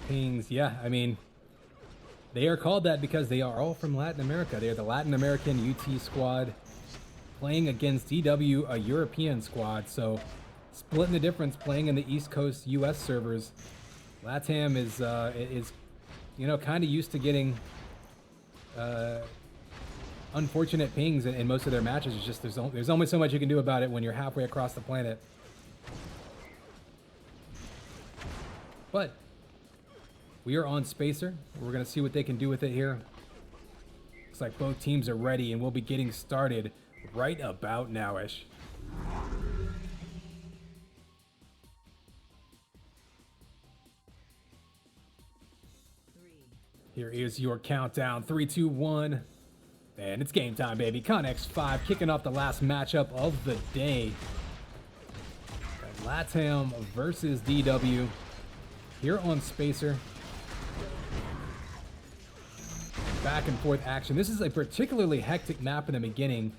Pings, yeah, I mean, they are called that because they are all from Latin America. They are the Latin American UT squad playing against DW, a European squad. So splitting the difference, playing in the East Coast US servers. LATAM is you know, kind of used to getting unfortunate pings in most of their matches. It's just there's only so much you can do about it when you're halfway across the planet. But we are on Spacer. We're going to see what they can do with it here. Looks like both teams are ready, and we'll be getting started right about now-ish. Here is your countdown. 3, 2, 1. And it's game time, baby. Connex 5 kicking off the last matchup of the day. LATAM versus DW here on Spacer. Back and forth action. This is a particularly hectic map in the beginning.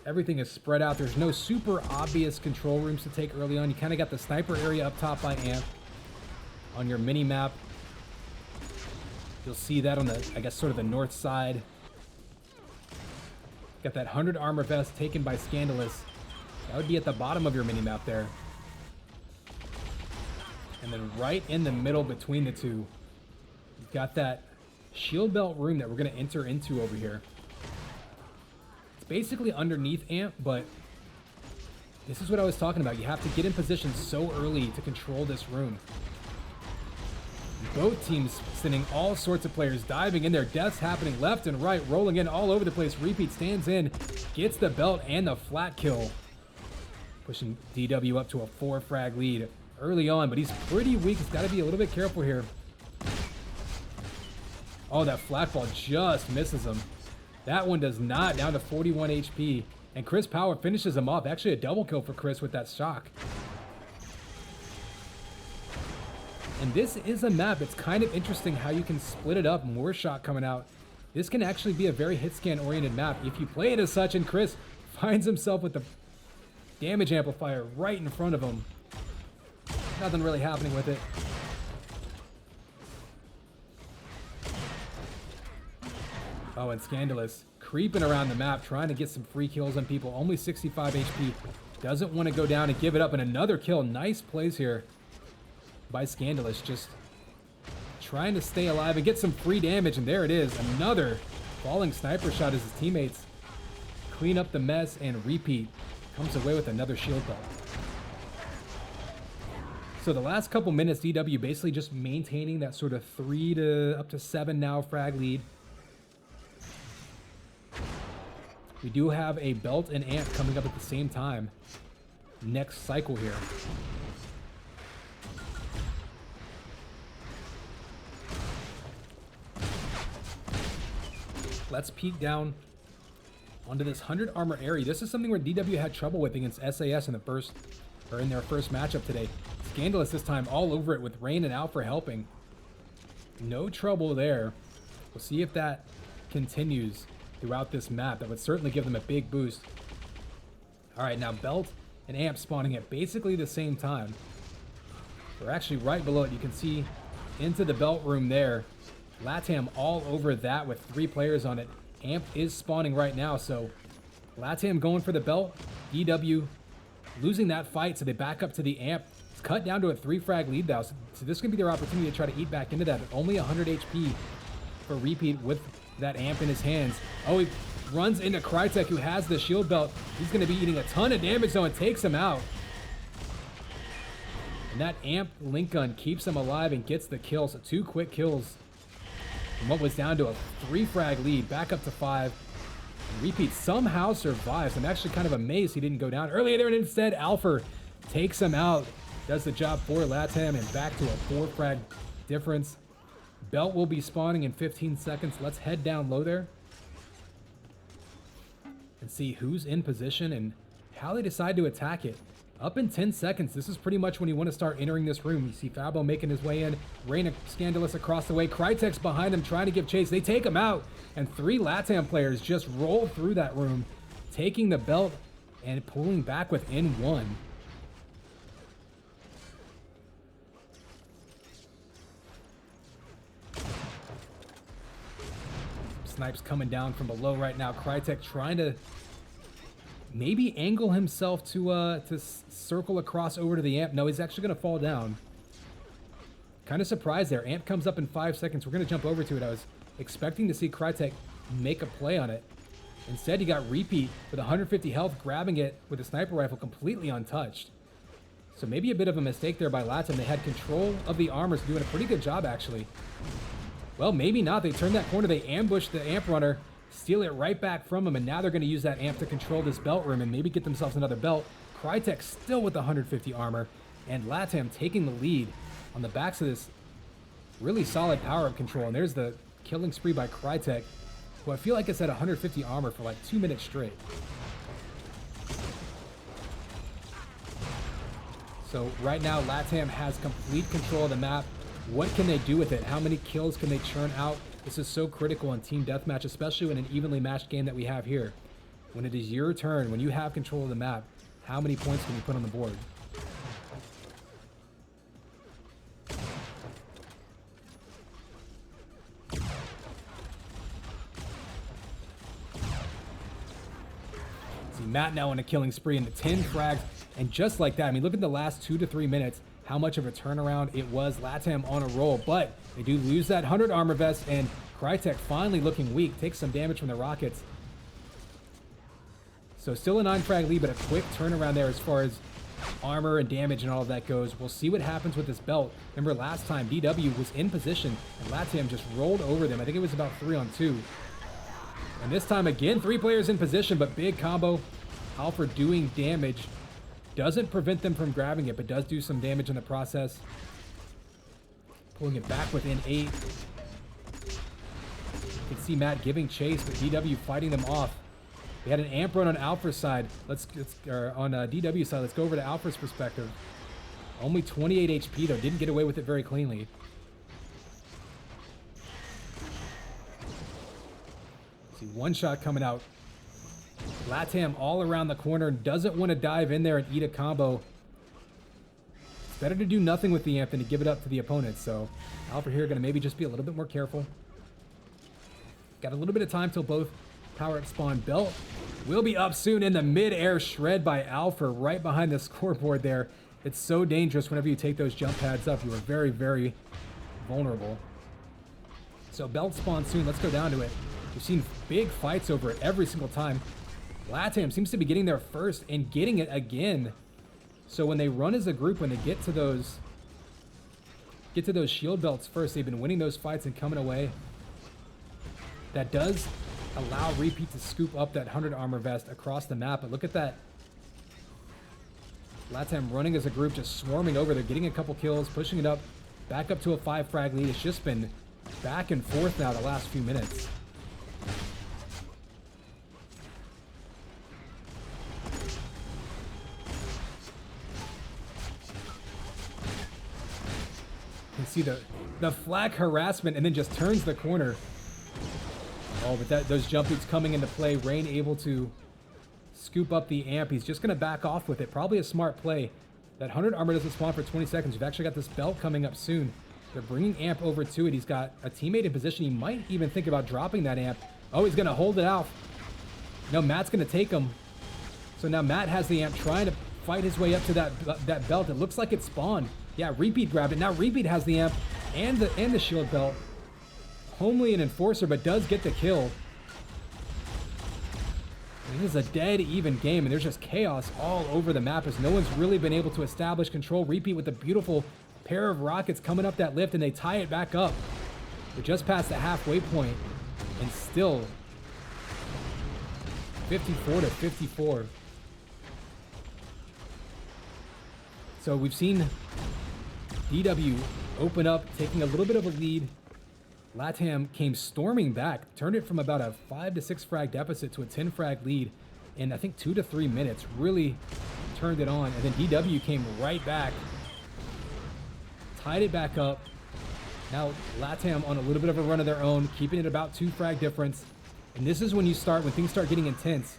Everything is spread out. There's no super obvious control rooms to take early on. You kind of got the sniper area up top by Amp on your mini map. You'll see that on the, I guess, sort of the north side. Got that 100 armor vest taken by Scandalous. That would be at the bottom of your mini map there. And then right in the middle between the two, you've got that shield belt room that we're going to enter into over here. It's basically underneath Amp, but this is what I was talking about. You have to get in position so early to control this room. Both teams sending all sorts of players diving in there. Deaths happening left and right, rolling in all over the place. Repeat stands in, gets the belt and the flat kill. Pushing DW up to a 4 frag lead early on, but he's pretty weak. He's got to be a little bit careful here. Oh, that flat ball just misses him. That one does not, down to 41 HP. And Chris Power finishes him off. Actually a double kill for Chris with that shock. And this is a map. It's kind of interesting how you can split it up. More shot coming out. This can actually be a very hit scan oriented map if you play it as such, and Chris finds himself with the damage amplifier right in front of him. Nothing really happening with it. Oh, and Scandalous creeping around the map, trying to get some free kills on people. Only 65 HP. Doesn't want to go down and give it up. And another kill. Nice plays here by Scandalous, just trying to stay alive and get some free damage, and there it is, another falling sniper shot as his teammates clean up the mess, and Repeat comes away with another shield belt. So the last couple minutes, DW basically just maintaining that sort of 3 to up to 7 now frag lead. We do have a belt and Amp coming up at the same time next cycle here. Let's peek down onto this 100 armor area. This is something where DW had trouble with against SAS in their first matchup today. Scandalous this time all over it with Rain and Alpha helping. No trouble there. We'll see if that continues throughout this map. That would certainly give them a big boost. All right, now Belt and Amp spawning at basically the same time. We're actually right below it. You can see into the belt room there. LATAM all over that with 3 players on it. Amp is spawning right now, so LATAM going for the belt. DW losing that fight, so they back up to the Amp. It's cut down to a 3 frag lead now, so this can be their opportunity to try to eat back into that. Only 100 HP for Repeat with that Amp in his hands. Oh, he runs into Crytek, who has the shield belt. He's going to be eating a ton of damage, though, and takes him out. And that Amp link gun keeps him alive and gets the kill, so 2 quick kills. And what was down to a 3 frag lead, back up to 5. And Repeat somehow survives. I'm actually kind of amazed he didn't go down earlier there, and instead Alpha takes him out. Does the job for LATAM, and back to a 4 frag difference. Belt will be spawning in 15 seconds. Let's head down low there and see who's in position and how they decide to attack it. Up in 10 seconds, this is pretty much when you want to start entering this room. You see Fabo making his way in, Reina Scandalous across the way, Crytek's behind him trying to give chase. They take him out, and 3 LATAM players just roll through that room, taking the belt and pulling back within 1. snipes coming down from below right now. Crytek trying to maybe angle himself to circle across over to the amp. No, he's actually going to fall down. Kind of surprised there. Amp comes up in 5 seconds. We're going to jump over to it. I was expecting to see Crytek make a play on it. Instead, he got Repeat with 150 health, grabbing it with a sniper rifle completely untouched. So maybe a bit of a mistake there by LATAM. They had control of the armors, doing a pretty good job, actually. Well, maybe not. They turned that corner. They ambushed the amp runner, steal it right back from him, and now they're going to use that amp to control this belt room and maybe get themselves another belt. Crytek still with the 150 armor, and LATAM taking the lead on the backs of this really solid power-up control. And there's the killing spree by Crytek, who I feel like has had 150 armor for like 2 minutes straight. So right now, LATAM has complete control of the map. What can they do with it? How many kills can they churn out? This is so critical in team deathmatch, especially in an evenly matched game that we have here. When it is your turn, when you have control of the map, how many points can you put on the board? See, Matt now on a killing spree in the 10 frags. And just like that, I mean, look at the last 2 to 3 minutes, how much of a turnaround it was. LATAM on a roll, but they do lose that 100 armor vest, and Crytek finally looking weak, takes some damage from the rockets. So still a 9 frag lead, but a quick turnaround there as far as armor and damage and all of that goes. We'll see what happens with this belt. Remember last time, DW was in position, and LATAM just rolled over them. I think it was about 3-on-2. And this time again, 3 players in position, but big combo. Alfred doing damage. Doesn't prevent them from grabbing it, but does do some damage in the process. Pulling it back within 8. You can see Matt giving chase, but DW fighting them off. We had an amp run on Alpha's side. On DW's side, let's go over to Alpha's perspective. Only 28 HP though, didn't get away with it very cleanly. See, one shot coming out. LATAM all around the corner, doesn't want to dive in there and eat a combo. It's better to do nothing with the amp than to give it up to the opponent. So Alpha here going to maybe just be a little bit more careful. Got a little bit of time till both power-up spawn. Belt will be up soon in the mid-air shred by Alpha right behind the scoreboard there. It's so dangerous whenever you take those jump pads up. You are very, very vulnerable. So belt spawn soon. Let's go down to it. We've seen big fights over it every single time. LATAM seems to be getting there first and getting it again. So when they run as a group, when they get to those shield belts first, they've been winning those fights and coming away. That does allow Repeat to scoop up that 100 armor vest across the map. But look at that. LATAM running as a group, just swarming over. They're getting a couple kills, pushing it up, back up to a 5 frag lead. It's just been back and forth now the last few minutes. You can see the flag harassment and then just turns the corner. Oh, but those jump boots coming into play. Rain able to scoop up the amp. He's just going to back off with it. Probably a smart play. That 100 armor doesn't spawn for 20 seconds. We've actually got this belt coming up soon. They're bringing amp over to it. He's got a teammate in position. He might even think about dropping that amp. Oh, he's going to hold it out. No, Matt's going to take him. So now Matt has the amp trying to fight his way up to that belt. It looks like it spawned. Yeah, Repeat grabbed it. Now Repeat has the amp and the shield belt. Homely an enforcer, but does get the kill. This is a dead even game, and there's just chaos all over the map as no one's really been able to establish control. Repeat with a beautiful pair of rockets coming up that lift, and they tie it back up. We're just past the halfway point, and still 54 to 54. So we've seen DW open up, taking a little bit of a lead. LATAM came storming back, turned it from about a 5 to 6 frag deficit to a 10 frag lead in I think 2 to 3 minutes. Really turned it on, and then DW came right back, tied it back up. Now LATAM on a little bit of a run of their own, keeping it about 2 frag difference. And this is when things start getting intense.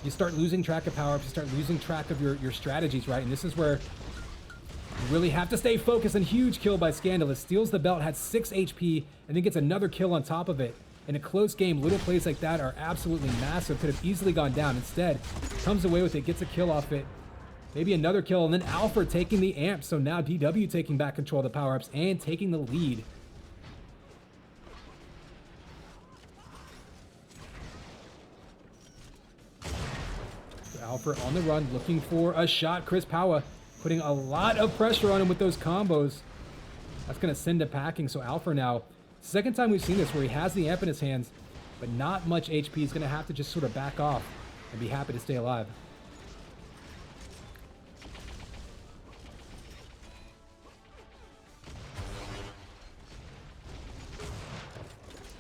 You start losing track of power-ups, you start losing track of your strategies, right? And this is where you really have to stay focused. And huge kill by Scandalous. Steals the belt, had 6 HP, and then gets another kill on top of it. In a close game, little plays like that are absolutely massive. Could have easily gone down. Instead, comes away with it, gets a kill off it. Maybe another kill, and then Alpha taking the amp. So now DW taking back control of the power-ups and taking the lead. So Alpha on the run, looking for a shot. Chris Power putting a lot of pressure on him with those combos. That's going to send him packing. So Alpha now, second time we've seen this where he has the amp in his hands, but not much HP. He's going to have to just sort of back off and be happy to stay alive.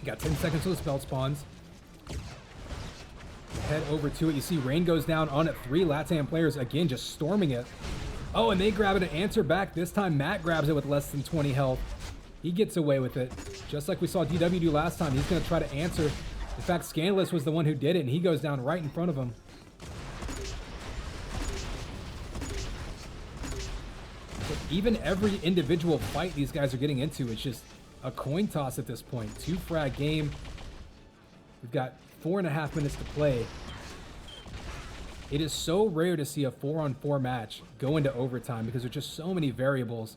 Got 10 seconds till the spell spawns. Head over to it. You see Rain goes down on it. 3 LATAM players, again, just storming it. Oh, and they grab it and answer back. This time, Matt grabs it with less than 20 health. He gets away with it. Just like we saw DW do last time. He's going to try to answer. In fact, Scandalous was the one who did it, and he goes down right in front of him. But even every individual fight these guys are getting into, it's just a coin toss at this point. 2-frag game. We've got 4.5 minutes to play. It is so rare to see a 4-on-4 match go into overtime because there's just so many variables.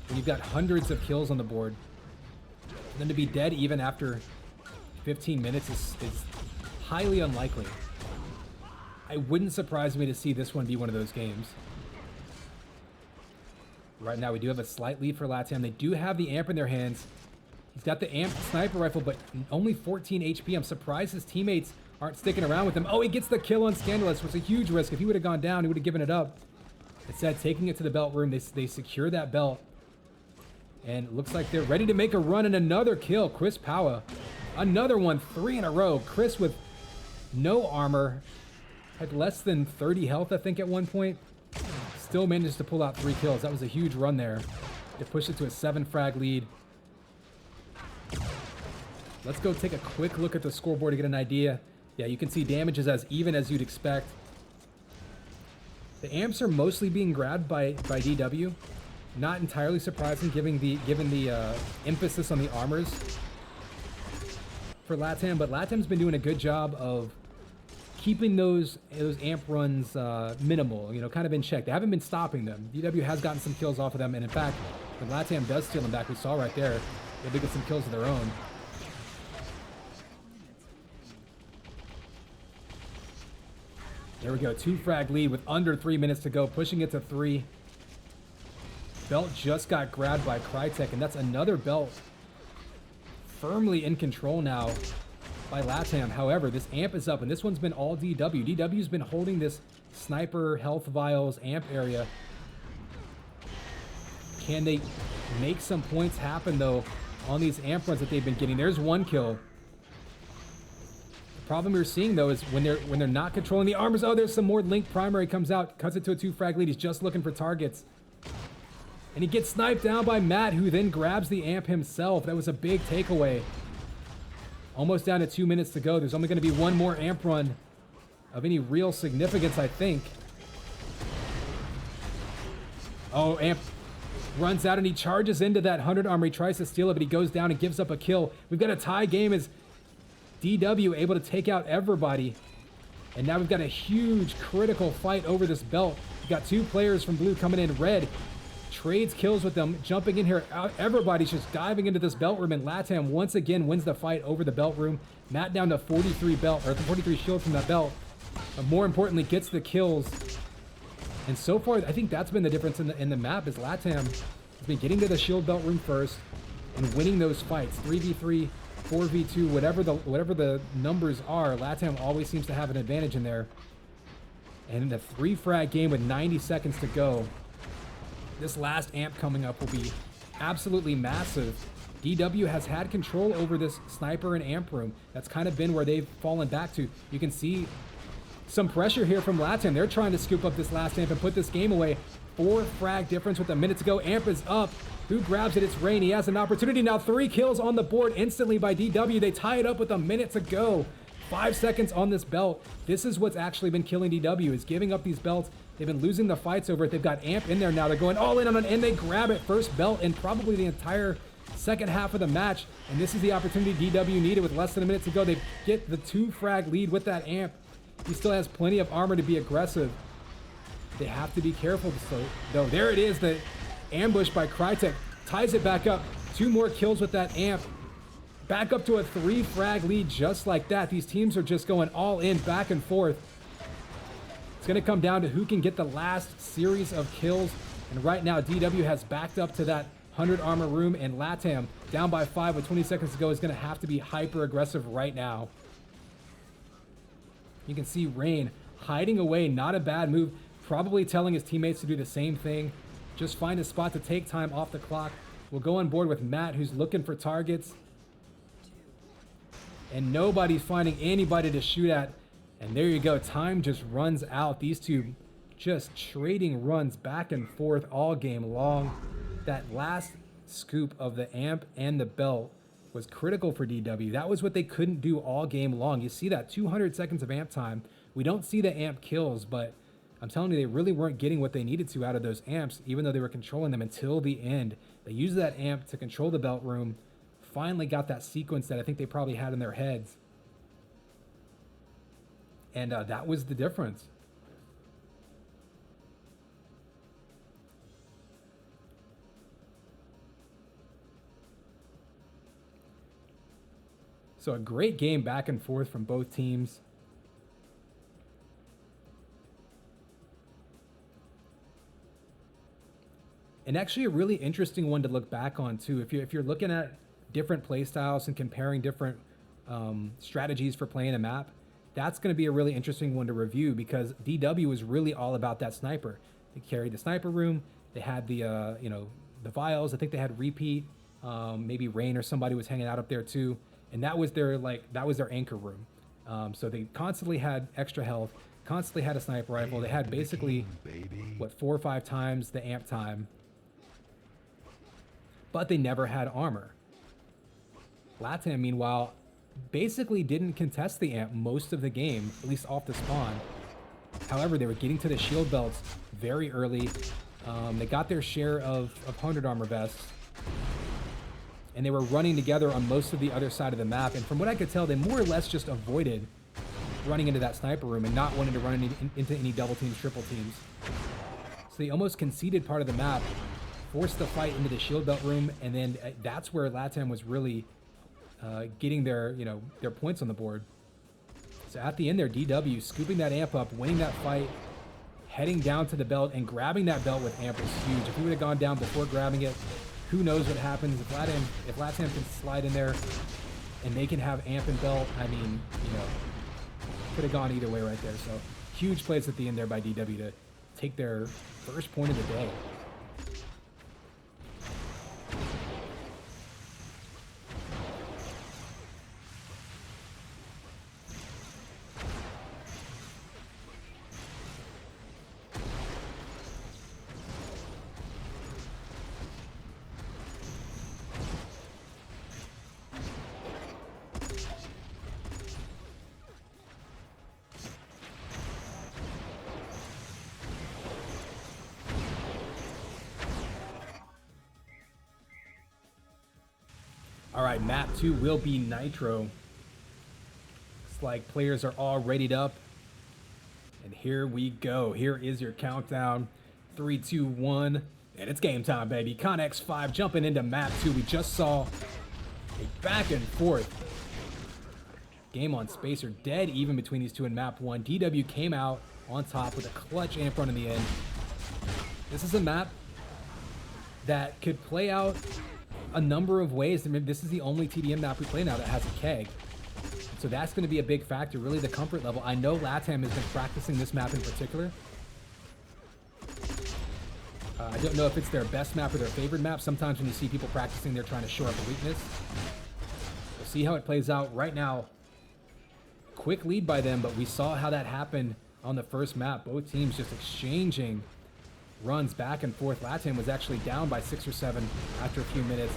When you've got hundreds of kills on the board, and then to be dead even after 15 minutes is highly unlikely. It wouldn't surprise me to see this one be one of those games. Right now we do have a slight lead for LATAM. They do have the amp in their hands. He's got the amp sniper rifle, but only 14 HP. I'm surprised his teammates aren't sticking around with him. Oh, he gets the kill on Scandalous, which was a huge risk. If he would have gone down, he would have given it up. Instead, taking it to the belt room, they secure that belt. And it looks like they're ready to make a run, and another kill. Chris Power. Another one, 3 in a row. Chris with no armor. Had less than 30 health, I think, at one point. Still managed to pull out 3 kills. That was a huge run there to push it to a 7-frag lead. Let's go take a quick look at the scoreboard to get an idea. Yeah, you can see damage is as even as you'd expect. The amps are mostly being grabbed by DW. Not entirely surprising given the emphasis on the armors for LATAM, but LATAM's been doing a good job of keeping those amp runs minimal, you know, kind of in check. They haven't been stopping them. DW has gotten some kills off of them, and in fact, when LATAM does steal them back, we saw right there, they'll get some kills of their own. There we go, 2-frag lead with under 3 minutes to go, pushing it to 3. Belt just got grabbed by Crytek, and that's another belt firmly in control now by LATAM. However, this amp is up, and this one's been all DW. DW's been holding this sniper, health vials, amp area. Can they make some points happen, though, on these amp runs that they've been getting? There's 1 kill. The problem you're seeing, though, is when they're not controlling the armors. Oh, there's some more. Link Primary comes out, cuts it to a 2-frag lead. He's just looking for targets. And he gets sniped down by Matt, who then grabs the amp himself. That was a big takeaway. Almost down to 2 minutes to go. There's only going to be 1 more amp run of any real significance, I think. Oh, amp runs out and he charges into that 100 armor. He tries to steal it, but he goes down and gives up a kill. We've got a tie game as DW able to take out everybody. And now we've got a huge critical fight over this belt. We've got 2 players from blue coming in. Red trades kills with them, jumping in here. Everybody's just diving into this belt room, and LATAM once again wins the fight over the belt room. Matt down to 43 belt, or 43 shield from that belt. But more importantly, gets the kills. And so far, I think that's been the difference in the map, is LATAM has been getting to the shield belt room first and winning those fights. 3v3, 4v2, whatever the numbers are, LATAM always seems to have an advantage in there. And in a 3-frag game with 90 seconds to go, this last amp coming up will be absolutely massive. DW has had control over this sniper and amp room. That's kind of been where they've fallen back to. You can see some pressure here from LATAM. They're trying to scoop up this last amp and put this game away. 4-frag difference with a minute to go. Amp is up. Who grabs it? It's Rain. He has an opportunity now. 3 kills on the board instantly by DW. They tie it up with a minute to go. 5 seconds on this belt. This is what's actually been killing DW, is giving up these belts. They've been losing the fights over it. They've got amp in there now. They're going all in on it, and they grab it. First belt and probably the entire second half of the match, and this is the opportunity DW needed with less than a minute to go. They get the 2-frag lead with that amp. He still has plenty of armor to be aggressive. They have to be careful, though. There it is, the ambush by Crytek. Ties it back up. 2 more kills with that amp. Back up to a 3-frag lead just like that. These teams are just going all in, back and forth. It's going to come down to who can get the last series of kills. And right now, DW has backed up to that 100 armor room, and LATAM, down by 5 with 20 seconds to go, is going to have to be hyper aggressive right now. You can see Rain hiding away, not a bad move. Probably telling his teammates to do the same thing. Just find a spot to take time off the clock. We'll go on board with Matt, who's looking for targets. And nobody's finding anybody to shoot at. And there you go. Time just runs out. These two just trading runs back and forth all game long. That last scoop of the amp and the belt was critical for DW. That was what they couldn't do all game long. You see that 200 seconds of amp time. We don't see the amp kills, but I'm telling you, they really weren't getting what they needed to out of those amps, even though they were controlling them until the end. They used that amp to control the belt room, finally got that sequence that I think they probably had in their heads. And that was the difference. So a great game back and forth from both teams. And actually a really interesting one to look back on too. If you're looking at different play styles and comparing different strategies for playing a map, that's going to be a really interesting one to review, because DW was really all about that sniper. They carried the sniper room. They had the the vials. I think they had repeat. Maybe Rain or somebody was hanging out up there too, and that was their anchor room. So they constantly had extra health, constantly had a sniper rifle. They had basically 4 or 5 times the amp time, but they never had armor. LATAM, meanwhile, basically didn't contest the amp most of the game, at least off the spawn. However, they were getting to the shield belts very early. They got their share of 100 armor vests, and they were running together on most of the other side of the map. And from what I could tell, they more or less just avoided running into that sniper room and not wanting to run into any double teams, triple teams. So they almost conceded part of the map, forced the fight into the shield belt room, and then that's where LATAM was really getting their points on the board. So at the end there, DW scooping that amp up, winning that fight, heading down to the belt, and grabbing that belt with amp was huge. If he would have gone down before grabbing it, who knows what happens. If LATAM can slide in there and they can have amp and belt, I mean, could have gone either way right there. So huge plays at the end there by DW to take their first point of the day. All right, map 2 will be Nitro. Looks like players are all readied up. And here we go. Here is your countdown. 3, 2, 1. And it's game time, baby. ConX5 jumping into map 2. We just saw a back and forth game on Spacer. Dead even between these two in map 1. DW came out on top with a clutch amp run in the end. This is a map that could play out a number of ways. I mean, this is the only TDM map we play now that has a keg. So that's going to be a big factor, really the comfort level. I know LATAM has been practicing this map in particular. I don't know if it's their best map or their favorite map. Sometimes when you see people practicing, they're trying to shore up a weakness. We'll see how it plays out. Right now, quick lead by them, but we saw how that happened on the first map. Both teams just exchanging runs back and forth. LATAM was actually down by 6 or 7 after a few minutes.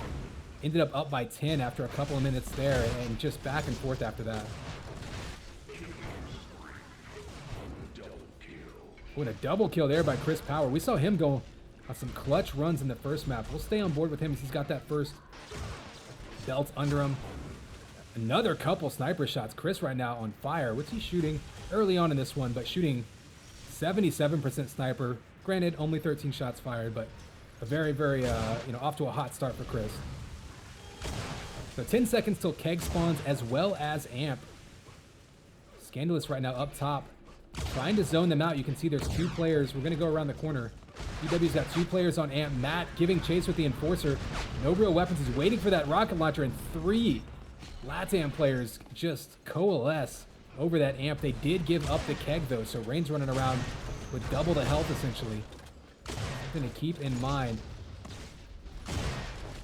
Ended up by 10 after a couple of minutes there, and just back and forth after that. What a double kill there by Chris Power. We saw him go on some clutch runs in the first map. We'll stay on board with him as he's got that first Belt's under him. Another couple sniper shots. Chris right now on fire. What's he shooting early on in this one? But shooting 77% sniper. Granted, only 13 shots fired, but a very, very, you know, off to a hot start for Chris. So 10 seconds till Keg spawns as well as Amp. Scandalous right now up top, trying to zone them out. You can see there's 2 players. We're going to go around the corner. DW's got 2 players on Amp. Matt giving chase with the Enforcer. No real weapons. He's waiting for that rocket launcher, and 3 LATAM players just coalesce over that Amp. They did give up the Keg, though, so Rain's running around with double the health, essentially. Something to keep in mind.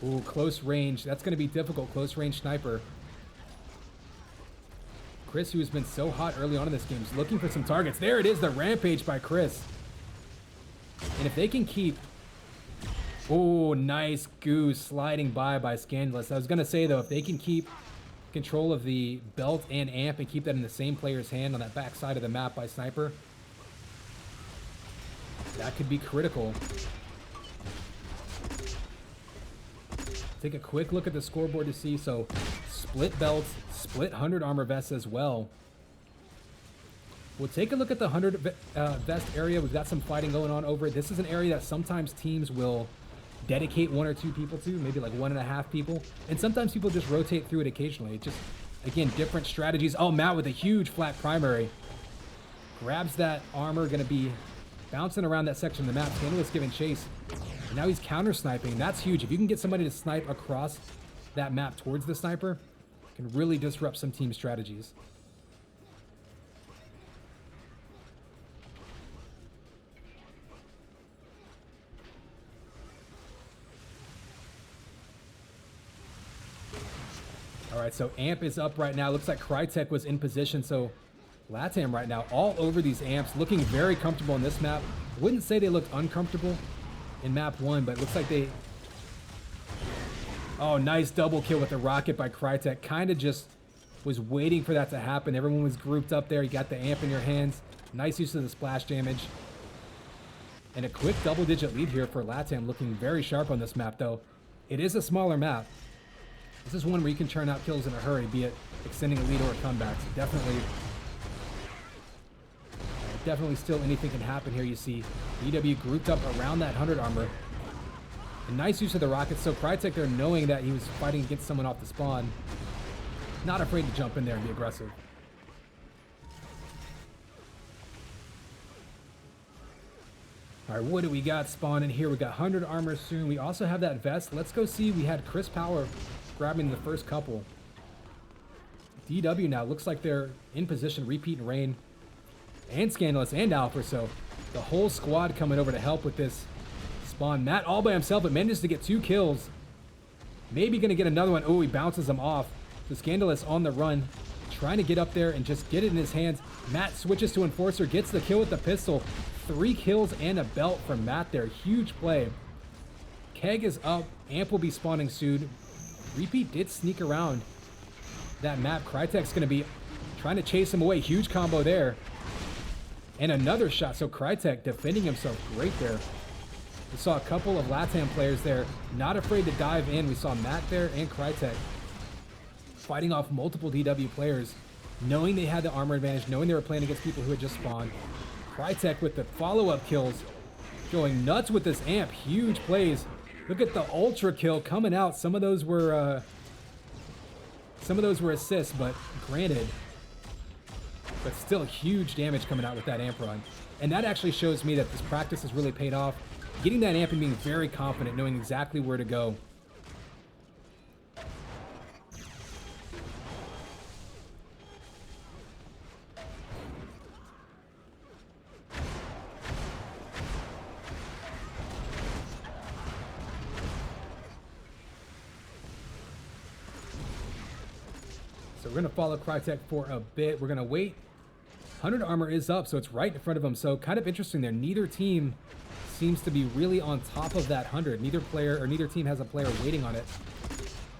Ooh, close range. That's going to be difficult. Close range sniper. Chris, who has been so hot early on in this game, is looking for some targets. There it is, the rampage by Chris. And if they can keep... Oh, nice goose sliding by Scandalous. I was going to say, though, if they can keep control of the Belt and Amp and keep that in the same player's hand on that back side of the map by Sniper, that could be critical. Take a quick look at the scoreboard to see. So, split belts, split 100 armor vests as well. We'll take a look at the 100 vest area. We've got some fighting going on over it. This is an area that sometimes teams will dedicate 1 or 2 people to, maybe like 1.5 people. And sometimes people just rotate through it occasionally. It just, again, different strategies. Oh, Matt with a huge flat primary. Grabs that armor, gonna be bouncing around that section of the map. Scandalous giving chase. And now he's counter-sniping. That's huge. If you can get somebody to snipe across that map towards the sniper, it can really disrupt some team strategies. All right, so Amp is up right now. Looks like Crytek was in position, so LATAM right now all over these Amps, looking very comfortable in this map. Wouldn't say they looked uncomfortable in map 1, but it looks like they... Oh, nice double kill with the rocket by Crytek. Kind of just was waiting for that to happen. Everyone was grouped up there. You got the Amp in your hands. Nice use of the splash damage. And a quick double-digit lead here for LATAM, looking very sharp on this map, though. It is a smaller map. This is one where you can churn out kills in a hurry, be it extending a lead or a comeback. So definitely still anything can happen here. You see DW grouped up around that 100 armor. A nice use of the rockets. So Crytek there, knowing that he was fighting against someone off the spawn, not afraid to jump in there and be aggressive. All right, what do we got spawning here? We got 100 armor soon. We also have that vest. Let's go see. We had Chris Power grabbing the first couple. DW now looks like they're in position. Repeat and Rain and Scandalous and Alpha. So the whole squad coming over to help with this spawn. Matt all by himself, but manages to get 2 kills. Maybe going to get another one. Oh, he bounces them off. So Scandalous on the run, trying to get up there and just get it in his hands. Matt switches to Enforcer, gets the kill with the pistol. 3 kills and a belt from Matt there. Huge play. Keg is up. Amp will be spawning soon. Repeat did sneak around that map. Crytek's going to be trying to chase him away. Huge combo there. And another shot. So Crytek defending himself great there. We saw a couple of LATAM players there not afraid to dive in. We saw Matt there and Crytek fighting off multiple DW players, knowing they had the armor advantage, knowing they were playing against people who had just spawned. Crytek with the follow-up kills, going nuts with this Amp. Huge plays. Look at the ultra kill coming out. Some of those were assists, but granted, but still huge damage coming out with that Amp run. And that actually shows me that this practice has really paid off. Getting that Amp and being very confident, knowing exactly where to go. So we're going to follow Crytek for a bit. We're going to wait. 100 armor is up, so it's right in front of him. So kind of interesting there. Neither team seems to be really on top of that 100. Neither team has a player waiting on it.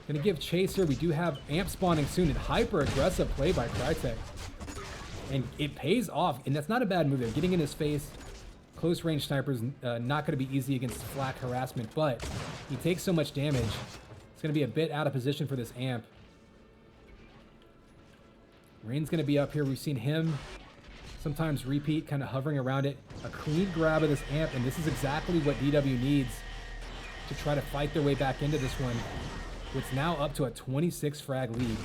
Going to give chase here. We do have Amp spawning soon, and hyper aggressive play by Crytek. And it pays off, and that's not a bad move there. Getting in his face. Close range snipers not going to be easy against flak harassment, but he takes so much damage. It's going to be a bit out of position for this amp. Rain's going to be up here. We've seen him sometimes repeat, kind of hovering around it. A clean grab of this amp, and this is exactly what DW needs to try to fight their way back into this one. It's now up to a 26 frag lead.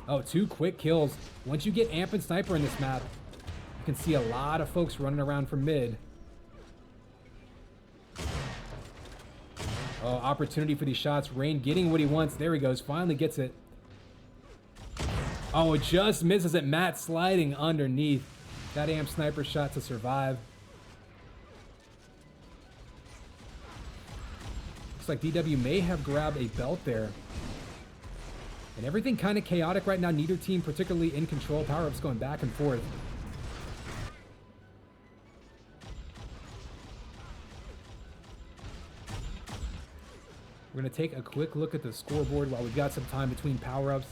Oh, 2 quick kills. Once you get amp and sniper in this map, you can see a lot of folks running around from mid. Oh, opportunity for these shots. Rain getting what he wants. There he goes. Finally gets it. Oh, it just misses it. Matt sliding underneath. That amp sniper shot to survive. Looks like DW may have grabbed a belt there. And everything kind of chaotic right now. Neither team particularly in control. Power-ups going back and forth. We're going to take a quick look at the scoreboard while we've got some time between power-ups.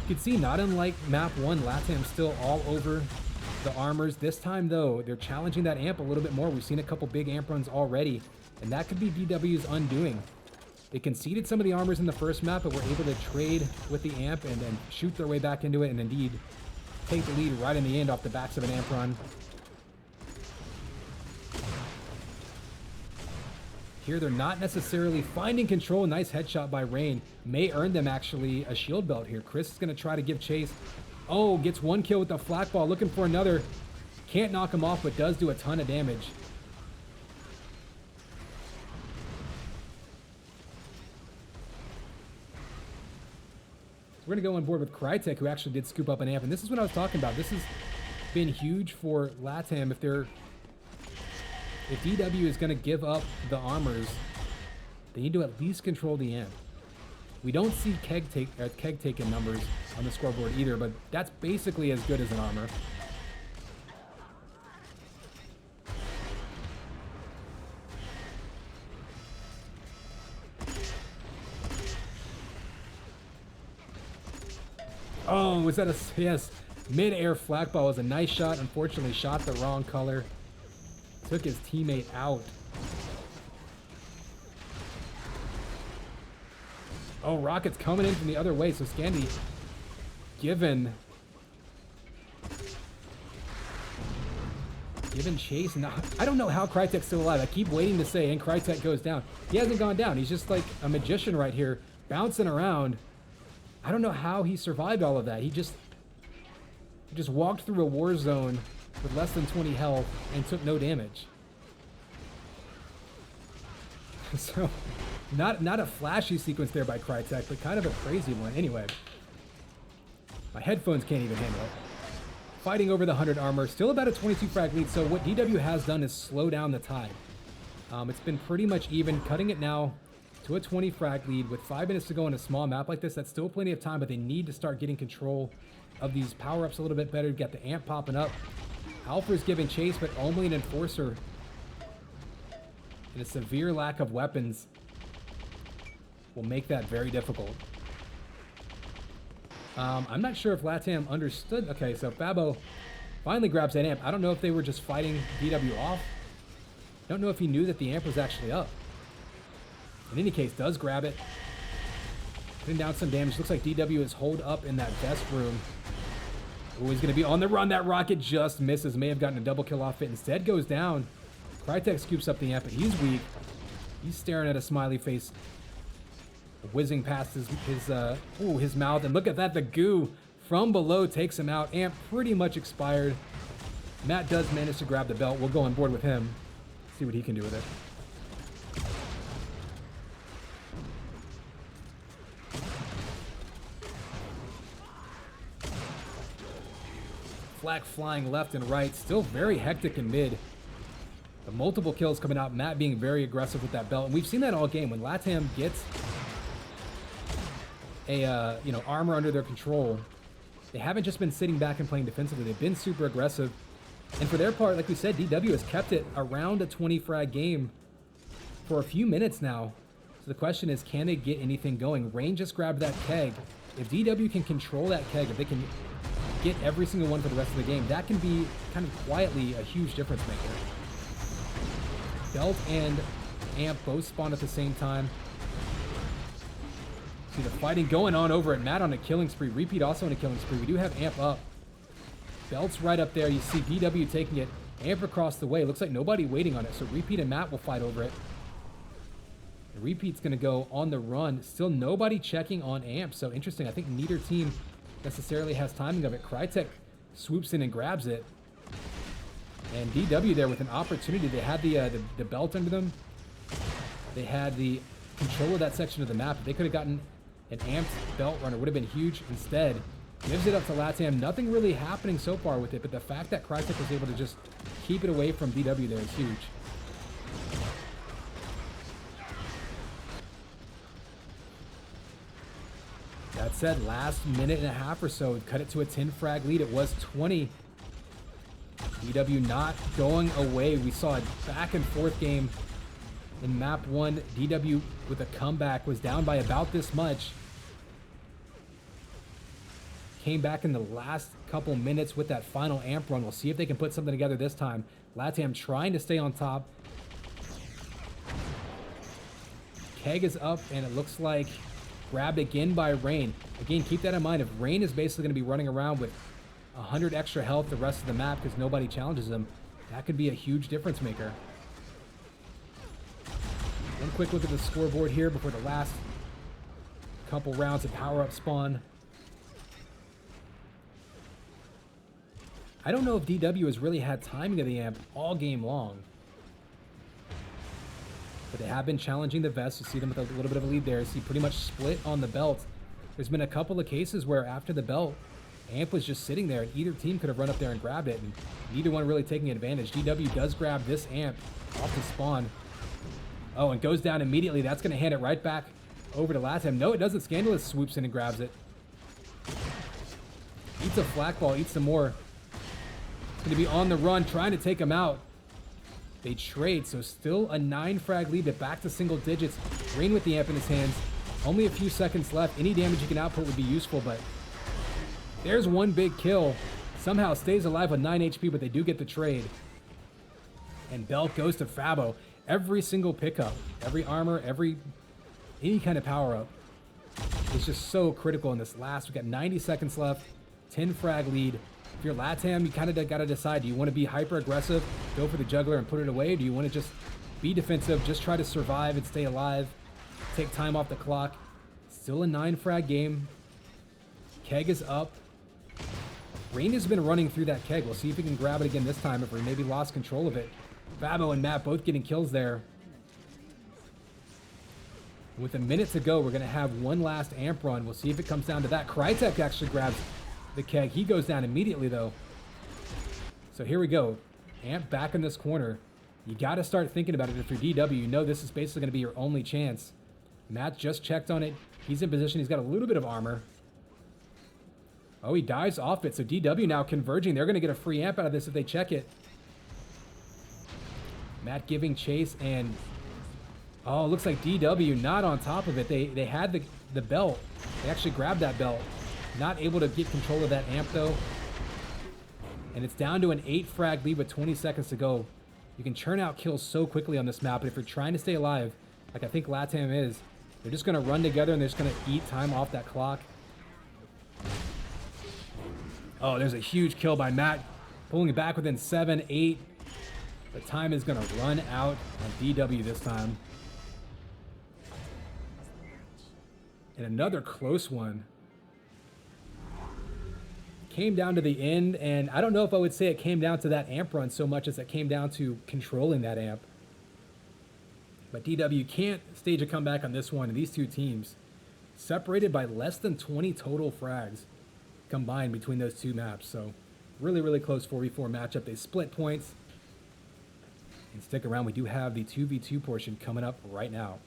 You can see, not unlike map 1, LATAM still all over the armors. This time, though, they're challenging that amp a little bit more. We've seen a couple big amp runs already, and that could be DW's undoing. They conceded some of the armors in the first map, but were able to trade with the amp and then shoot their way back into it, and indeed take the lead right in the end off the backs of an amp run. Here, they're not necessarily finding control. Nice headshot by Rain. May earn them, actually, a shield belt here. Chris is going to try to give chase. Oh, gets 1 kill with the flak ball. Looking for another. Can't knock him off, but does do a ton of damage. So we're going to go on board with Crytek, who actually did scoop up an amp. And this is what I was talking about. This has been huge for LATAM. If DW is going to give up the armors, they need to at least control the amp. We don't see keg taken numbers on the scoreboard either, but that's basically as good as an armor. Oh, was that a... Yes. Mid-air flak ball was a nice shot. Unfortunately, shot the wrong color. Took his teammate out. Oh, rockets coming in from the other way. So Scandy given chase. Now, I don't know how Crytek's still alive. I keep waiting to say, and Crytek goes down. He hasn't gone down. He's just like a magician right here, bouncing around. I don't know how he survived all of that. He just walked through a war zone with less than 20 health and took no damage. So, not a flashy sequence there by Crytek, but kind of a crazy one. Anyway, my headphones can't even handle it. Fighting over the 100 armor, still about a 22 frag lead. So what DW has done is slow down the tide. It's been pretty much even, cutting it now to a 20 frag lead with 5 minutes to go in a small map like this. That's still plenty of time, but they need to start getting control of these power-ups a little bit better. Got the amp popping up. Alpha's giving chase, but only an enforcer. And a severe lack of weapons will make that very difficult. I'm not sure if LATAM understood. Okay, so Fabo finally grabs that amp. I don't know if they were just fighting DW off. Don't know if he knew that the amp was actually up. In any case, does grab it. Putting down some damage. Looks like DW is holed up in that vest room. Oh, he's going to be on the run. That rocket just misses. May have gotten a double kill off it. Instead goes down. Crytek scoops up the amp, but he's weak. He's staring at a smiley face, whizzing past his mouth. And look at that. The goo from below takes him out. Amp pretty much expired. Matt does manage to grab the belt. We'll go on board with him. See what he can do with it. Flak flying left and right. Still very hectic in mid. The multiple kills coming out. Matt being very aggressive with that belt. And we've seen that all game. When LATAM gets a armor under their control, they haven't just been sitting back and playing defensively. They've been super aggressive. And for their part, like we said, DW has kept it around a 20 frag game for a few minutes now. So the question is, can they get anything going? Rain just grabbed that keg. If DW can control that keg, if they can get every single one for the rest of the game, that can be kind of quietly a huge difference maker. Belt and Amp both spawn at the same time. See the fighting going on over at Matt on a killing spree. Repeat also on a killing spree. We do have Amp up. Belt's right up there. You see DW taking it. Amp across the way. Looks like nobody waiting on it. So Repeat and Matt will fight over it. And Repeat's going to go on the run. Still nobody checking on Amp. So interesting. I think neither team necessarily has timing of it. Crytek swoops in and grabs it. And DW there with an opportunity. They had the belt under them. They had the control of that section of the map. If they could have gotten an Amped belt runner, would have been huge. Instead, gives it up to LATAM. Nothing really happening so far with it, but the fact that Crytek was able to just keep it away from DW there is huge. That said, last minute and a half or so, cut it to a 10 frag lead. It was 20. DW not going away. We saw a back and forth game in map 1. DW with a comeback was down by about this much. Came back in the last couple minutes with that final Amp run. We'll see if they can put something together this time. LATAM trying to stay on top. Keg is up, and it looks like grabbed again by Rain. Again, keep that in mind. If Rain is basically going to be running around with 100 extra health the rest of the map because nobody challenges him, that could be a huge difference maker. One quick look at the scoreboard here before the last couple rounds of power-up spawn. I don't know if DW has really had timing of the Amp all game long. But they have been challenging the Vest. You see them with a little bit of a lead there. See pretty much split on the belt. There's been a couple of cases where after the belt, Amp was just sitting there and either team could have run up there and grabbed it, and neither one really taking advantage. DW does grab this Amp off the spawn. Oh, and goes down immediately. That's going to hand it right back over to LATAM. No, it doesn't. Scandalous swoops in and grabs it. Eats a flak ball, eats some more. It's going to be on the run, trying to take him out. They trade, so still a 9 frag lead, but back to single digits. Rain with the Amp in his hands. Only a few seconds left. Any damage you can output would be useful, but there's one big kill. Somehow stays alive with 9 HP, but they do get the trade. And Belt goes to Fabo. Every single pickup, every armor, any kind of power-up is just so critical in this last. We got 90 seconds left, 10 frag lead. If you're LATAM, you kind of got to decide, do you want to be hyper-aggressive, go for the juggler and put it away, or do you want to just be defensive, just try to survive and stay alive, take time off the clock? Still a 9 frag game. Keg is up. Rain has been running through that Keg. We'll see if he can grab it again this time, if we maybe lost control of it. Fabo and Matt both getting kills there. With a minute to go, we're going to have one last Amp run. We'll see if it comes down to that. Crytek actually grabs the Keg. He goes down immediately, though. So here we go. Amp back in this corner. You got to start thinking about it. If you're DW, you know this is basically going to be your only chance. Matt just checked on it. He's in position. He's got a little bit of armor. Oh, he dives off it. So DW now converging. They're going to get a free Amp out of this if they check it. Matt giving chase, and oh, looks like DW not on top of it. They had the belt. They actually grabbed that belt. Not able to get control of that Amp, though. And it's down to an 8 frag lead with 20 seconds to go. You can churn out kills so quickly on this map, but if you're trying to stay alive, like I think LATAM is, they're just going to run together and they're just going to eat time off that clock. Oh, there's a huge kill by Matt, pulling it back within 7, 8. The time is going to run out on DW this time. And another close one. Came down to the end, and I don't know if I would say it came down to that Amp run so much as it came down to controlling that Amp. But DW can't stage a comeback on this one, and these two teams separated by less than 20 total frags combined between those two maps. So really, really close 4v4 matchup. They split points. And stick around, we do have the 2v2 portion coming up right now.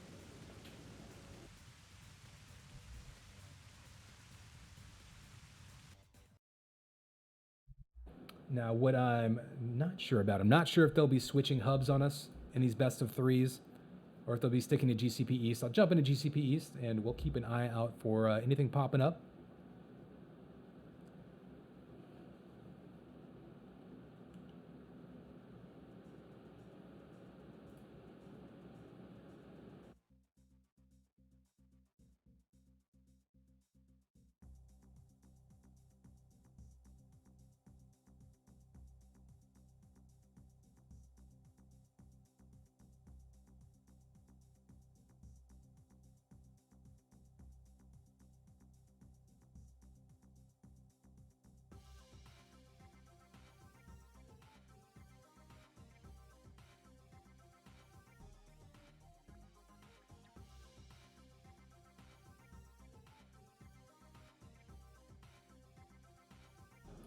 Now, what I'm not sure about, I'm not sure if they'll be switching hubs on us in these best of threes, or if they'll be sticking to GCP East. I'll jump into GCP East, and we'll keep an eye out for anything popping up.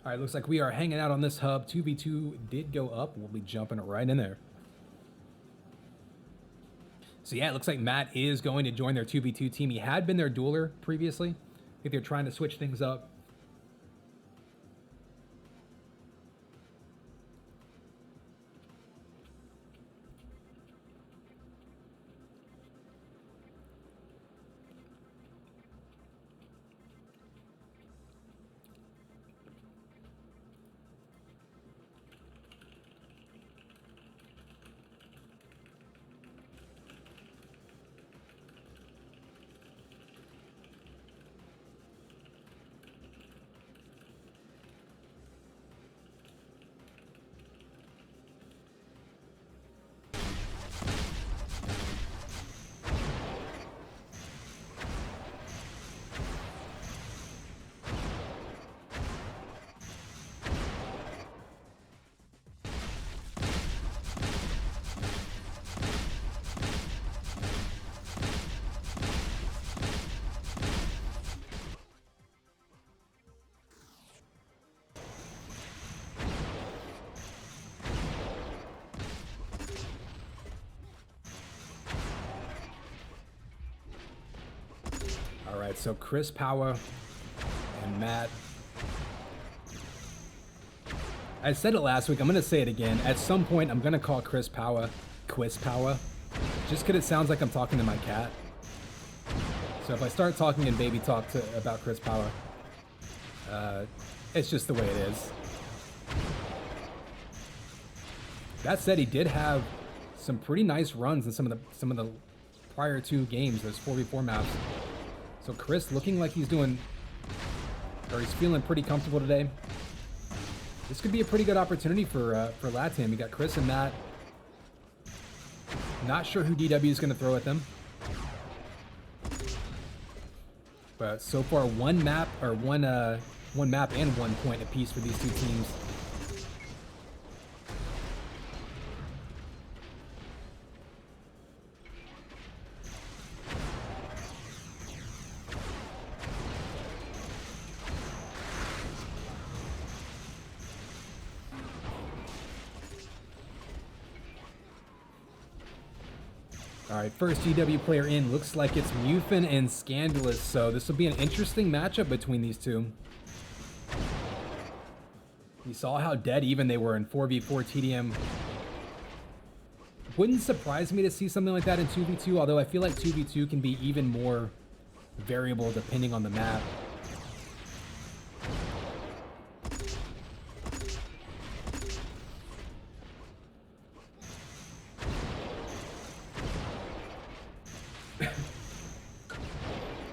All right, looks like we are hanging out on this hub. 2v2 did go up. We'll be jumping right in there. So yeah, it looks like Matt is going to join their 2v2 team. He had been their dueler previously. I think they're trying to switch things up. All right, so Chris Power and Matt. I said it last week. I'm going to say it again. At some point, I'm going to call Chris Power Quiz Power, just because it sounds like I'm talking to my cat. So if I start talking in baby talk about Chris Power, it's just the way it is. That said, he did have some pretty nice runs in some of the prior 2 games, those 4v4 maps. So Chris looking like he's doing, or he's feeling pretty comfortable today. This could be a pretty good opportunity for LATAM. You got Chris and Matt. Not sure who DW is going to throw at them. But so far, one map and 1 point apiece for these 2 teams. All right, first GW player in. Looks like it's Mufin and Scandalous, so this will be an interesting matchup between these 2. You saw how dead even they were in 4v4 TDM. Wouldn't surprise me to see something like that in 2v2, although I feel like 2v2 can be even more variable depending on the map.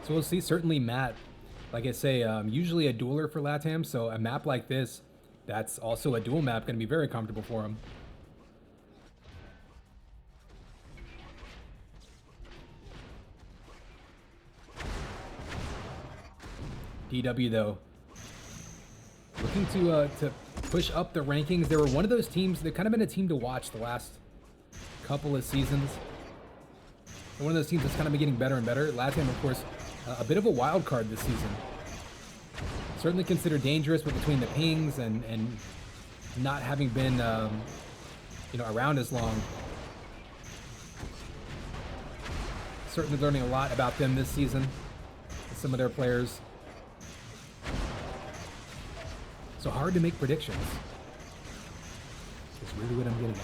So we'll see. Certainly Matt, like I say, usually a dueler for LATAM, so a map like this, that's also a duel map, going to be very comfortable for him. DW, though, looking to push up the rankings. They were one of those teams, they've kind of been a team to watch the last couple of seasons. One of those teams that's kind of been getting better and better. LATAM, of course, a bit of a wild card this season. Certainly considered dangerous, but between the pings and not having been around as long, certainly learning a lot about them this season, some of their players. So hard to make predictions. That's really what I'm getting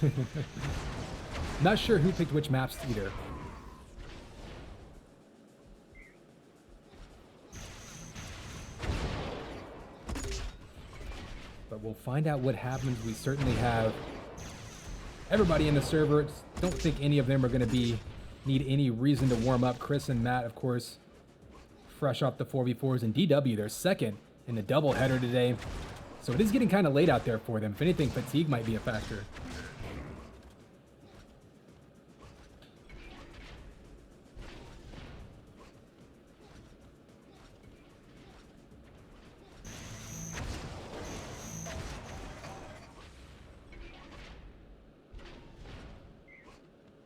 at. Not sure who picked which maps either. But we'll find out what happens. We certainly have everybody in the server. Don't think any of them are going to need any reason to warm up. Chris and Matt, of course, fresh off the 4v4s, and DW, they're second in the doubleheader today. So it is getting kind of late out there for them. If anything, fatigue might be a factor.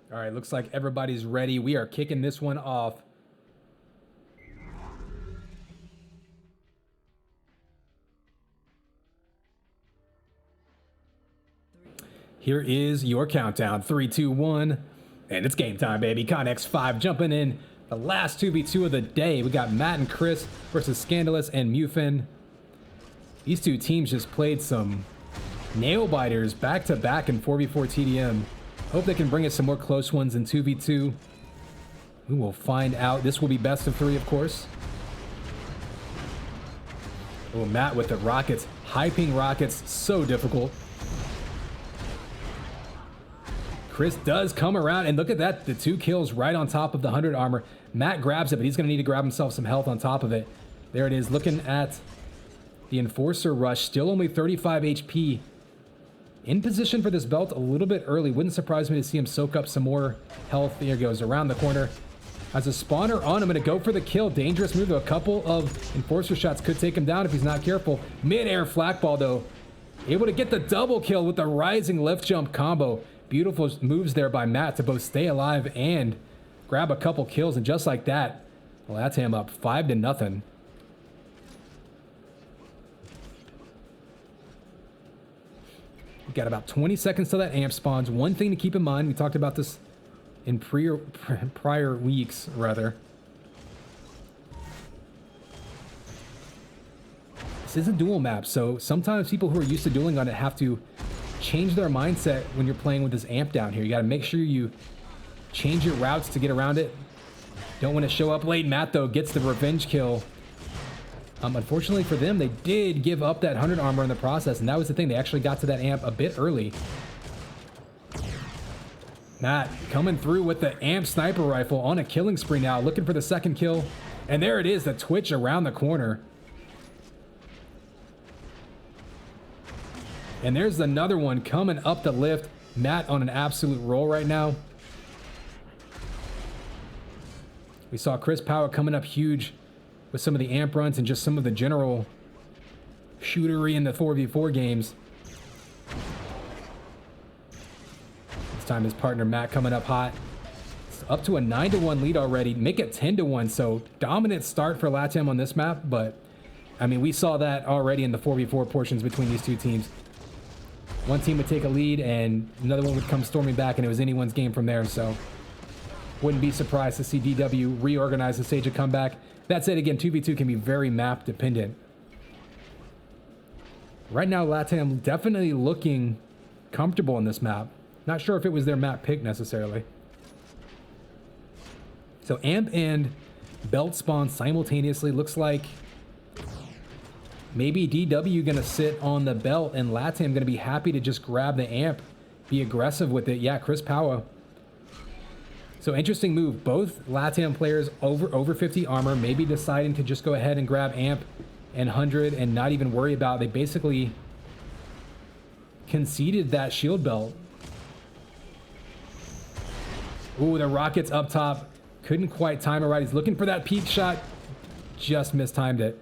All right, looks like everybody's ready. We are kicking this one off. Here is your countdown. 3, 2, 1. And it's game time, baby. Connex 5 jumping in. The last 2v2 of the day. We got Matt and Chris versus Scandalous and Mufin. These two teams just played some nail biters back to back in 4v4 TDM. Hope they can bring us some more close ones in 2v2. We will find out. This will be best of 3, of course. Oh, Matt with the rockets. High-ping rockets. So difficult. Chris does come around, and look at that. The 2 kills right on top of the 100 armor. Matt grabs it, but he's going to need to grab himself some health on top of it. There it is, looking at the Enforcer Rush. Still only 35 HP. In position for this belt a little bit early. Wouldn't surprise me to see him soak up some more health. There he goes, around the corner. Has a spawner on. I'm going to go for the kill. Dangerous move. A couple of Enforcer shots could take him down if he's not careful. Mid-air flak ball, though. Able to get the double kill with the rising left jump combo. Beautiful moves there by Matt to both stay alive and grab a couple kills. And just like that, LATAM up 5-0. We've got about 20 seconds till that amp spawns. One thing to keep in mind, we talked about this in prior weeks, rather. This is a duel map, so sometimes people who are used to dueling on it have to change their mindset when you're playing with this amp down here. You got to make sure you change your routes to get around it. Don't want to show up late. Matt, though, gets the revenge kill. Unfortunately for them, they did give up that 100 armor in the process, and that was the thing. They actually got to that amp a bit early. Matt coming through with the amp sniper rifle on a killing spree now, looking for the second kill. And there it is, the twitch around the corner. And there's another one coming up the lift. Matt on an absolute roll right now. We saw Chris Power coming up huge with some of the amp runs and just some of the general shootery in the 4v4 games. This time his partner Matt coming up hot. It's up to a 9-1 lead already. Make it 10-1, so dominant start for LATAM on this map, but I mean, we saw that already in the 4v4 portions between these two teams. One team would take a lead and another one would come storming back, and it was anyone's game from there, so wouldn't be surprised to see DW reorganize and stage a comeback. That said, again, 2v2 can be very map dependent. Right now, LATAM definitely looking comfortable in this map. Not sure if it was their map pick necessarily. So amp and belt spawn simultaneously. Looks like maybe DW gonna sit on the belt and LATAM gonna be happy to just grab the amp, be aggressive with it. Yeah, Chris Power. So interesting move. Both LATAM players over 50 armor, maybe deciding to just go ahead and grab amp and 100 and not even worry about. They basically conceded that shield belt. Ooh, the rockets up top. Couldn't quite time it right. He's looking for that peak shot. Just mistimed it.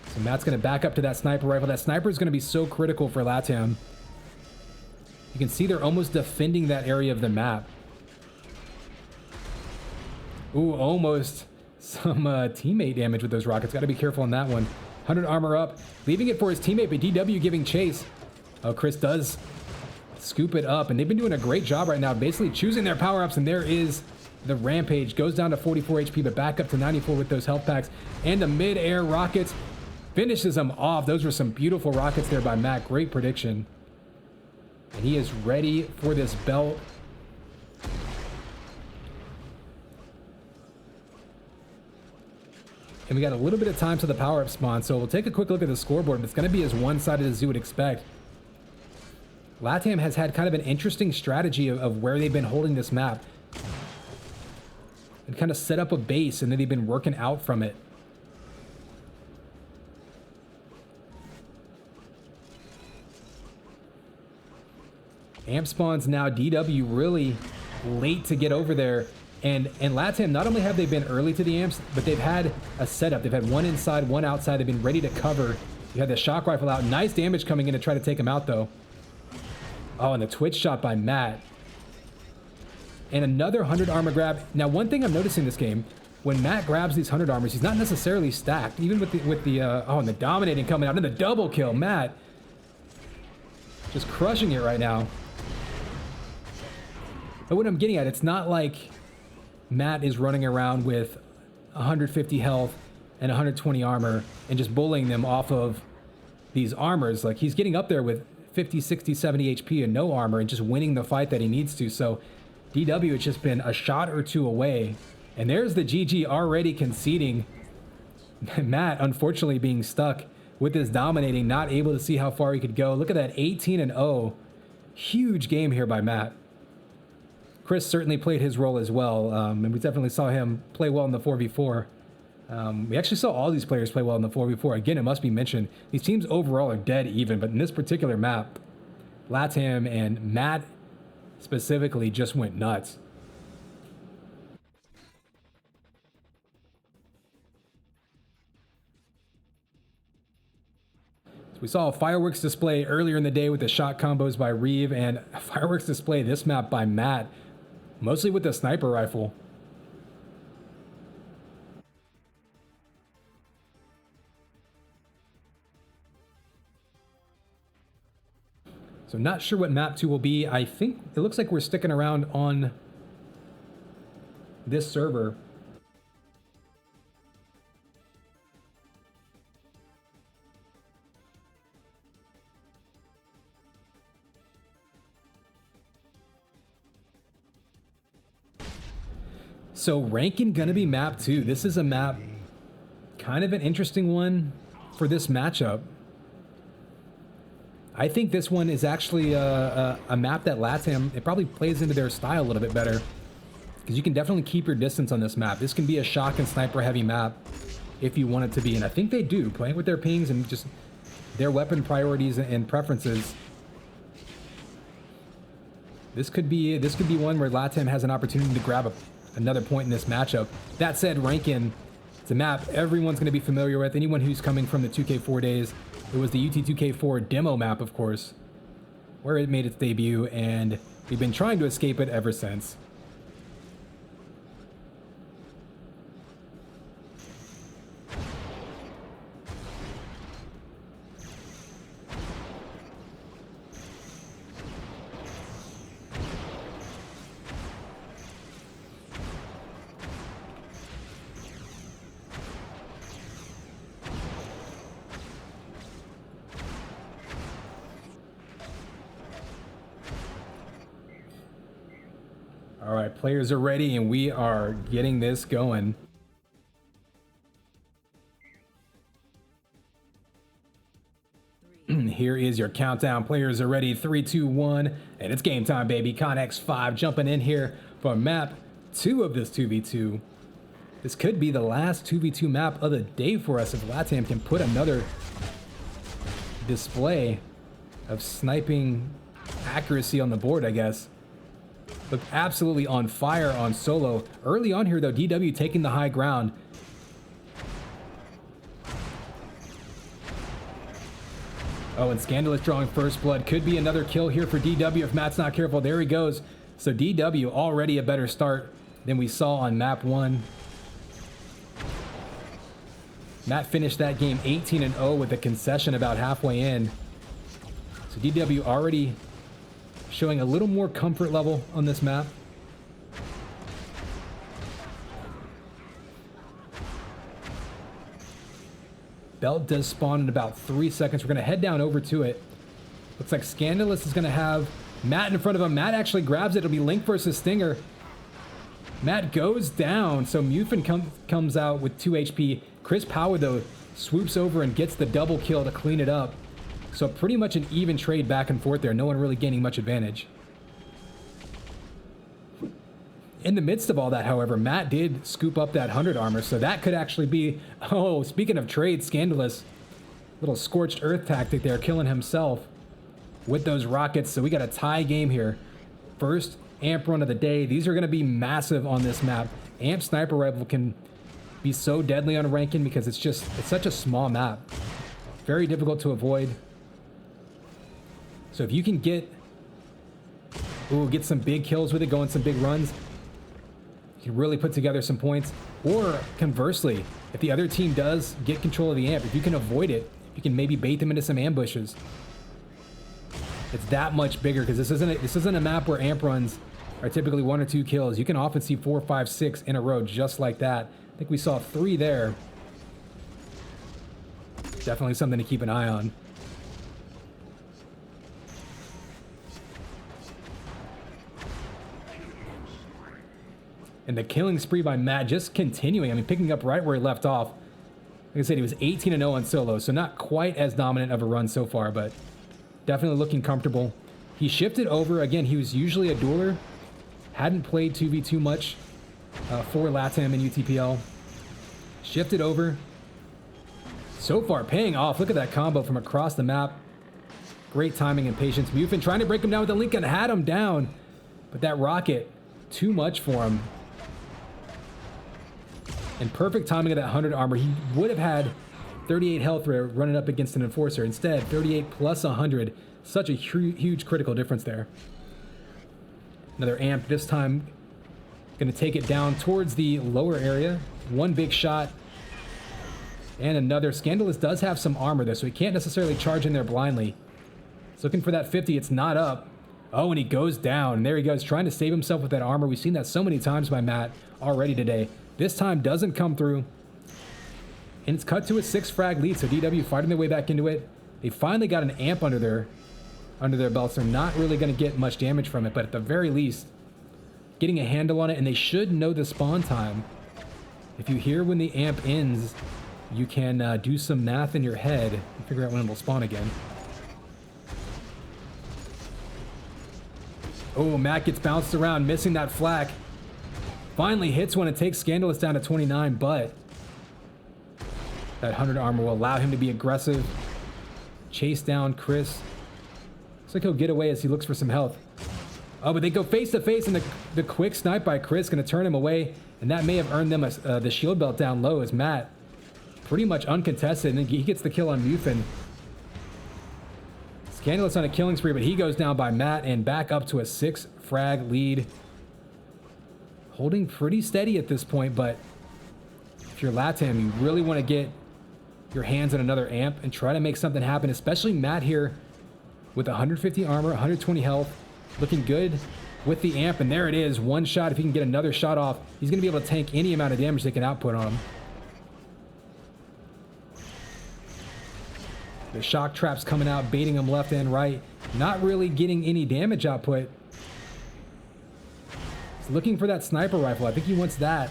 So Matt's going to back up to that sniper rifle. That sniper is going to be so critical for LATAM. You can see they're almost defending that area of the map. Ooh, almost some teammate damage with those rockets. Got to be careful on that one. 100 armor up. Leaving it for his teammate, but DW giving chase. Oh, Chris does scoop it up, and they've been doing a great job right now, basically choosing their power-ups, and there is the Rampage. Goes down to 44 HP, but back up to 94 with those health packs. And the mid-air rockets finishes them off. Those were some beautiful rockets there by Matt. Great prediction. And he is ready for this belt. And we got a little bit of time to the power-up spawn, so we'll take a quick look at the scoreboard. It's going to be as one-sided as you would expect. LATAM has had kind of an interesting strategy of where they've been holding this map. And kind of set up a base, and then they've been working out from it. Amp spawns now. DW really late to get over there. And LATAM, not only have they been early to the amps, but they've had a setup. They've had one inside, one outside. They've been ready to cover. You had the shock rifle out. Nice damage coming in to try to take him out, though. Oh, and the twitch shot by Matt. And another 100 armor grab. Now, one thing I'm noticing this game, when Matt grabs these 100 armors, he's not necessarily stacked. Even with the and the dominating coming out and the double kill, Matt Just crushing it right now. But what I'm getting at, it's not like Matt is running around with 150 health and 120 armor and just bullying them off of these armors. Like, he's getting up there with 50, 60, 70 HP and no armor and just winning the fight that he needs to. So DW has just been a shot or two away. And there's the GG already conceding. Matt, unfortunately, being stuck with this dominating, not able to see how far he could go. Look at that, 18-0. Huge game here by Matt. Chris certainly played his role as well, and we definitely saw him play well in the 4v4. We actually saw all these players play well in the 4v4. Again, it must be mentioned, these teams overall are dead even, but in this particular map, LATAM and Matt specifically just went nuts. So we saw a fireworks display earlier in the day with the shot combos by Reeve, and a fireworks display this map by Matt, mostly with the sniper rifle. So not sure what map 2 will be. I think it looks like we're sticking around on this server. So ranking gonna be map 2. This is a map, kind of an interesting one for this matchup. I think this one is actually a map that LATAM, it probably plays into their style a little bit better, because you can definitely keep your distance on this map. This can be a shock and sniper heavy map if you want it to be, and I think they do, playing with their pings and just their weapon priorities and preferences. This could be one where LATAM has an opportunity to grab another point in this matchup. That said, Rankin, it's a map everyone's going to be familiar with. Anyone who's coming from the 2K4 days. It was the UT2K4 demo map, of course, where it made its debut, and we've been trying to escape it ever since. All right, players are ready, and we are getting this going. Here is your countdown. Players are ready. 3, 2, 1, and it's game time, baby. ConX5 jumping in here for map 2 of this 2v2. This could be the last 2v2 map of the day for us if LATAM can put another display of sniping accuracy on the board, I guess. Looked absolutely on fire on solo. Early on here, though, DW taking the high ground. Oh, and Scandalous drawing first blood. Could be another kill here for DW if Matt's not careful. There he goes. So DW already a better start than we saw on map 1. Matt finished that game 18-0 with a concession about halfway in. So DW already showing a little more comfort level on this map. Belt does spawn in about 3 seconds. We're going to head down over to it. Looks like Scandalous is going to have Matt in front of him. Matt actually grabs it. It'll be Link versus Stinger. Matt goes down. So Mufin comes out with 2 HP. Chris Power, though, swoops over and gets the double kill to clean it up. So pretty much an even trade back and forth there. No one really gaining much advantage. In the midst of all that, however, Matt did scoop up that 100 armor. So that could actually be... Oh, speaking of trade, Scandalous. Little scorched earth tactic there, killing himself with those rockets. So we got a tie game here. First amp run of the day. These are going to be massive on this map. Amp sniper rifle can be so deadly on ranking because it's such a small map. Very difficult to avoid. So if you can get some big kills with it, go on some big runs, you can really put together some points. Or conversely, if the other team does get control of the amp, if you can avoid it, you can maybe bait them into some ambushes. It's that much bigger because this isn't a map where amp runs are typically 1 or 2 kills. You can often see 4, 5, 6 in a row just like that. I think we saw 3 there. Definitely something to keep an eye on. And the killing spree by Matt just continuing. I mean, picking up right where he left off. Like I said, he was 18-0 on solo, so not quite as dominant of a run so far, but definitely looking comfortable. He shifted over. Again, he was usually a dueler. Hadn't played 2v2 much for LATAM and UTPL. Shifted over. So far, paying off. Look at that combo from across the map. Great timing and patience. Mufin trying to break him down with the Lincoln. Had him down. But that rocket, too much for him. And perfect timing of that 100 armor. He would have had 38 health running up against an enforcer. Instead, 38 plus 100. Such a huge critical difference there. Another amp, this time going to take it down towards the lower area. One big shot. And another. Scandalous does have some armor there, so he can't necessarily charge in there blindly. He's looking for that 50. It's not up. Oh, and he goes down. There he goes, trying to save himself with that armor. We've seen that so many times by Matt already today. This time doesn't come through. And it's cut to a 6 frag lead, so DW fighting their way back into it. They finally got an amp under their belts. They're not really going to get much damage from it, but at the very least, getting a handle on it, and they should know the spawn time. If you hear when the amp ends, you can do some math in your head and figure out when it'll spawn again. Oh, Matt gets bounced around, missing that flak. Finally hits one and takes Scandalous down to 29, but that 100 armor will allow him to be aggressive. Chase down Chris. Looks like he'll get away as he looks for some health. Oh, but they go face to face, and the quick snipe by Chris going to turn him away, and that may have earned them the shield belt down low as Matt pretty much uncontested, and he gets the kill on Mufin. Scandalous on a killing spree, but he goes down by Matt and back up to a 6 frag lead. Holding pretty steady at this point, but if you're LATAM, you really want to get your hands on another amp and try to make something happen, especially Matt here with 150 armor, 120 health, looking good with the amp, and there it is, one shot. If he can get another shot off, he's going to be able to tank any amount of damage they can output on him. The shock trap's coming out, baiting him left and right, not really getting any damage output. He's looking for that sniper rifle. I think he wants that.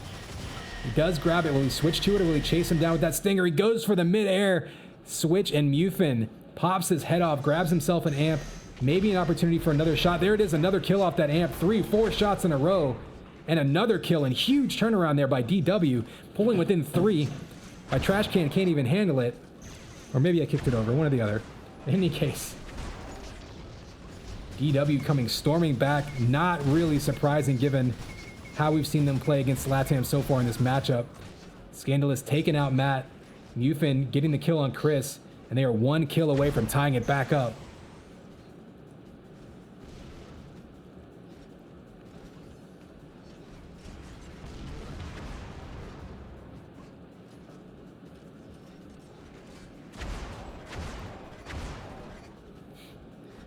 He does grab it. Will he switch to it, or will he chase him down with that stinger? He goes for the mid-air switch, and Mufin pops his head off, grabs himself an amp. Maybe an opportunity for another shot. There it is, another kill off that amp. 3, 4 shots in a row. And another kill, and huge turnaround there by DW. Pulling within 3. My trash can can't even handle it. Or maybe I kicked it over, one or the other. In any case, DW coming storming back. Not really surprising given how we've seen them play against LATAM so far in this matchup. Scandalous taking out Matt. Mufin getting the kill on Chris. And they are 1 kill away from tying it back up.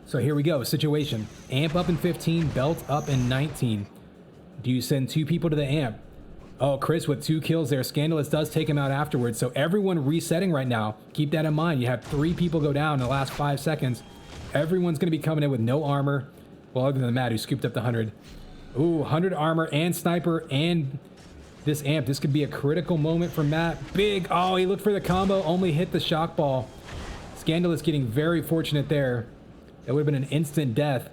So here we go, situation. Amp up in 15, belt up in 19. Do you send 2 people to the amp? Oh, Chris with 2 kills there. Scandalous does take him out afterwards. So everyone resetting right now. Keep that in mind. You have 3 people go down in the last 5 seconds. Everyone's going to be coming in with no armor. Well, other than Matt, who scooped up the 100. Ooh, 100 armor and sniper and this amp. This could be a critical moment for Matt. Big. Oh, he looked for the combo. Only hit the shock ball. Scandalous getting very fortunate there. That would have been an instant death.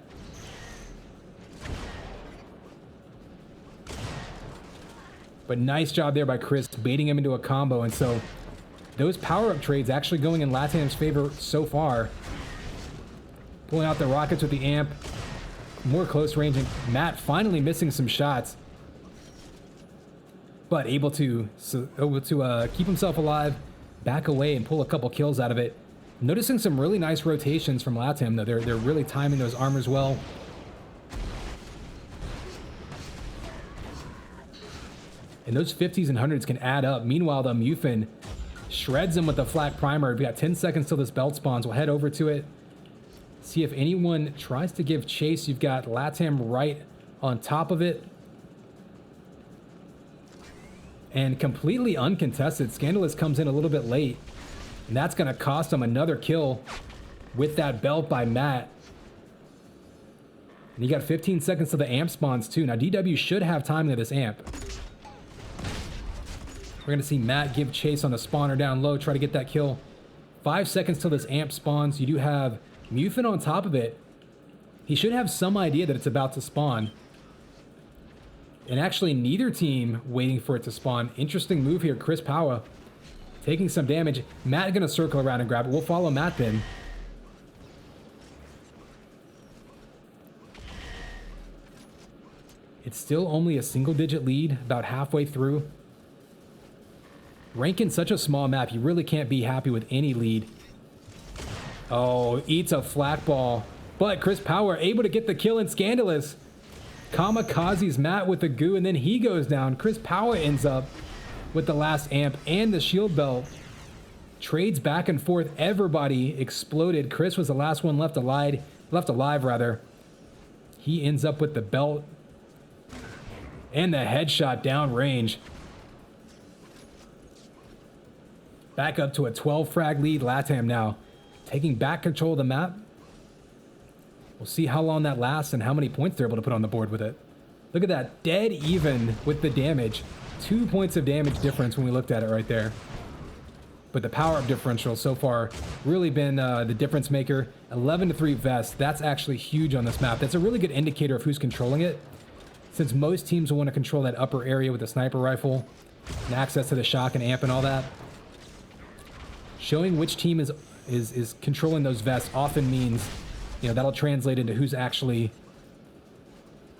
But nice job there by Chris, baiting him into a combo. And so those power-up trades actually going in LATAM's favor so far. Pulling out the rockets with the amp. More close range. And Matt finally missing some shots. But able to keep himself alive, back away, and pull a couple kills out of it. Noticing some really nice rotations from LATAM, though. They're really timing those armors well. And those 50s and 100s can add up. Meanwhile, the Mufin shreds him with the flat primer. We got 10 seconds till this belt spawns. We'll head over to it. see if anyone tries to give chase. You've got LATAM right on top of it. And completely uncontested. Scandalous comes in a little bit late. And that's going to cost him another kill with that belt by Matt. And you got 15 seconds till the amp spawns too. Now DW should have timing of this amp. We're going to see Matt give chase on the spawner down low, try to get that kill. 5 seconds till this amp spawns. You do have Mufin on top of it. He should have some idea that it's about to spawn. And actually neither team waiting for it to spawn. Interesting move here. Chris Power taking some damage. Matt going to circle around and grab it. We'll follow Matt then. It's still only a single-digit lead, about halfway through. Rankin such a small map, you really can't be happy with any lead. Oh, eats a flat ball. But Chris Power able to get the kill in Scandalous. Kamikaze's Matt with the goo, and then he goes down. Chris Power ends up with the last amp and the shield belt. Trades back and forth. Everybody exploded. Chris was the last one left alive. He ends up with the belt and the headshot down range. Back up to a 12 frag lead. LATAM now taking back control of the map. We'll see how long that lasts and how many points they're able to put on the board with it. Look at that, dead even with the damage. 2 points of damage difference when we looked at it right there. But the power-up differential so far really been the difference maker. 11-3 vest, that's actually huge on this map. That's a really good indicator of who's controlling it, since most teams will want to control that upper area with the sniper rifle and access to the shock and amp and all that. Showing which team is controlling those vests often means, you know, that'll translate into who's actually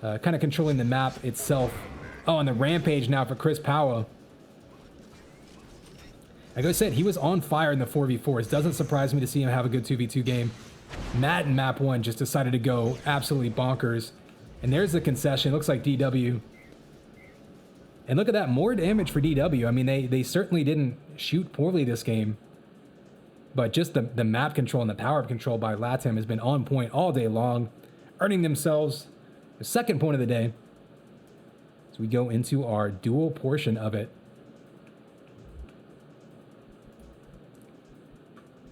kind of controlling the map itself. Oh, and the rampage now for Chris Power. Like I said, he was on fire in the 4v4s. Doesn't surprise me to see him have a good 2v2 game. Matt in map 1 just decided to go absolutely bonkers. And there's the concession. Looks like DW. And look at that, more damage for DW. I mean, they certainly didn't shoot poorly this game. But just the map control and the power-up control by LATAM has been on point all day long, earning themselves the second point of the day. So we go into our dual portion of it.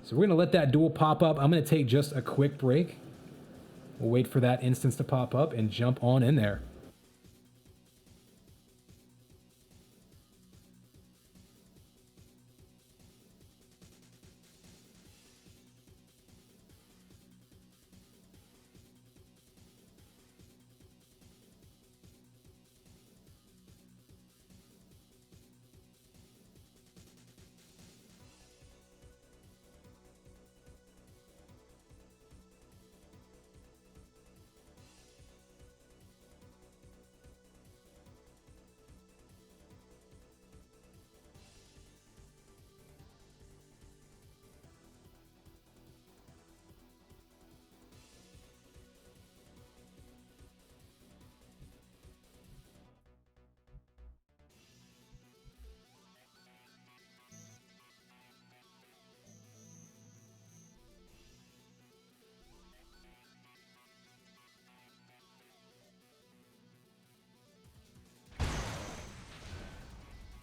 So we're going to let that duel pop up. I'm going to take just a quick break. We'll wait for that instance to pop up and jump on in there.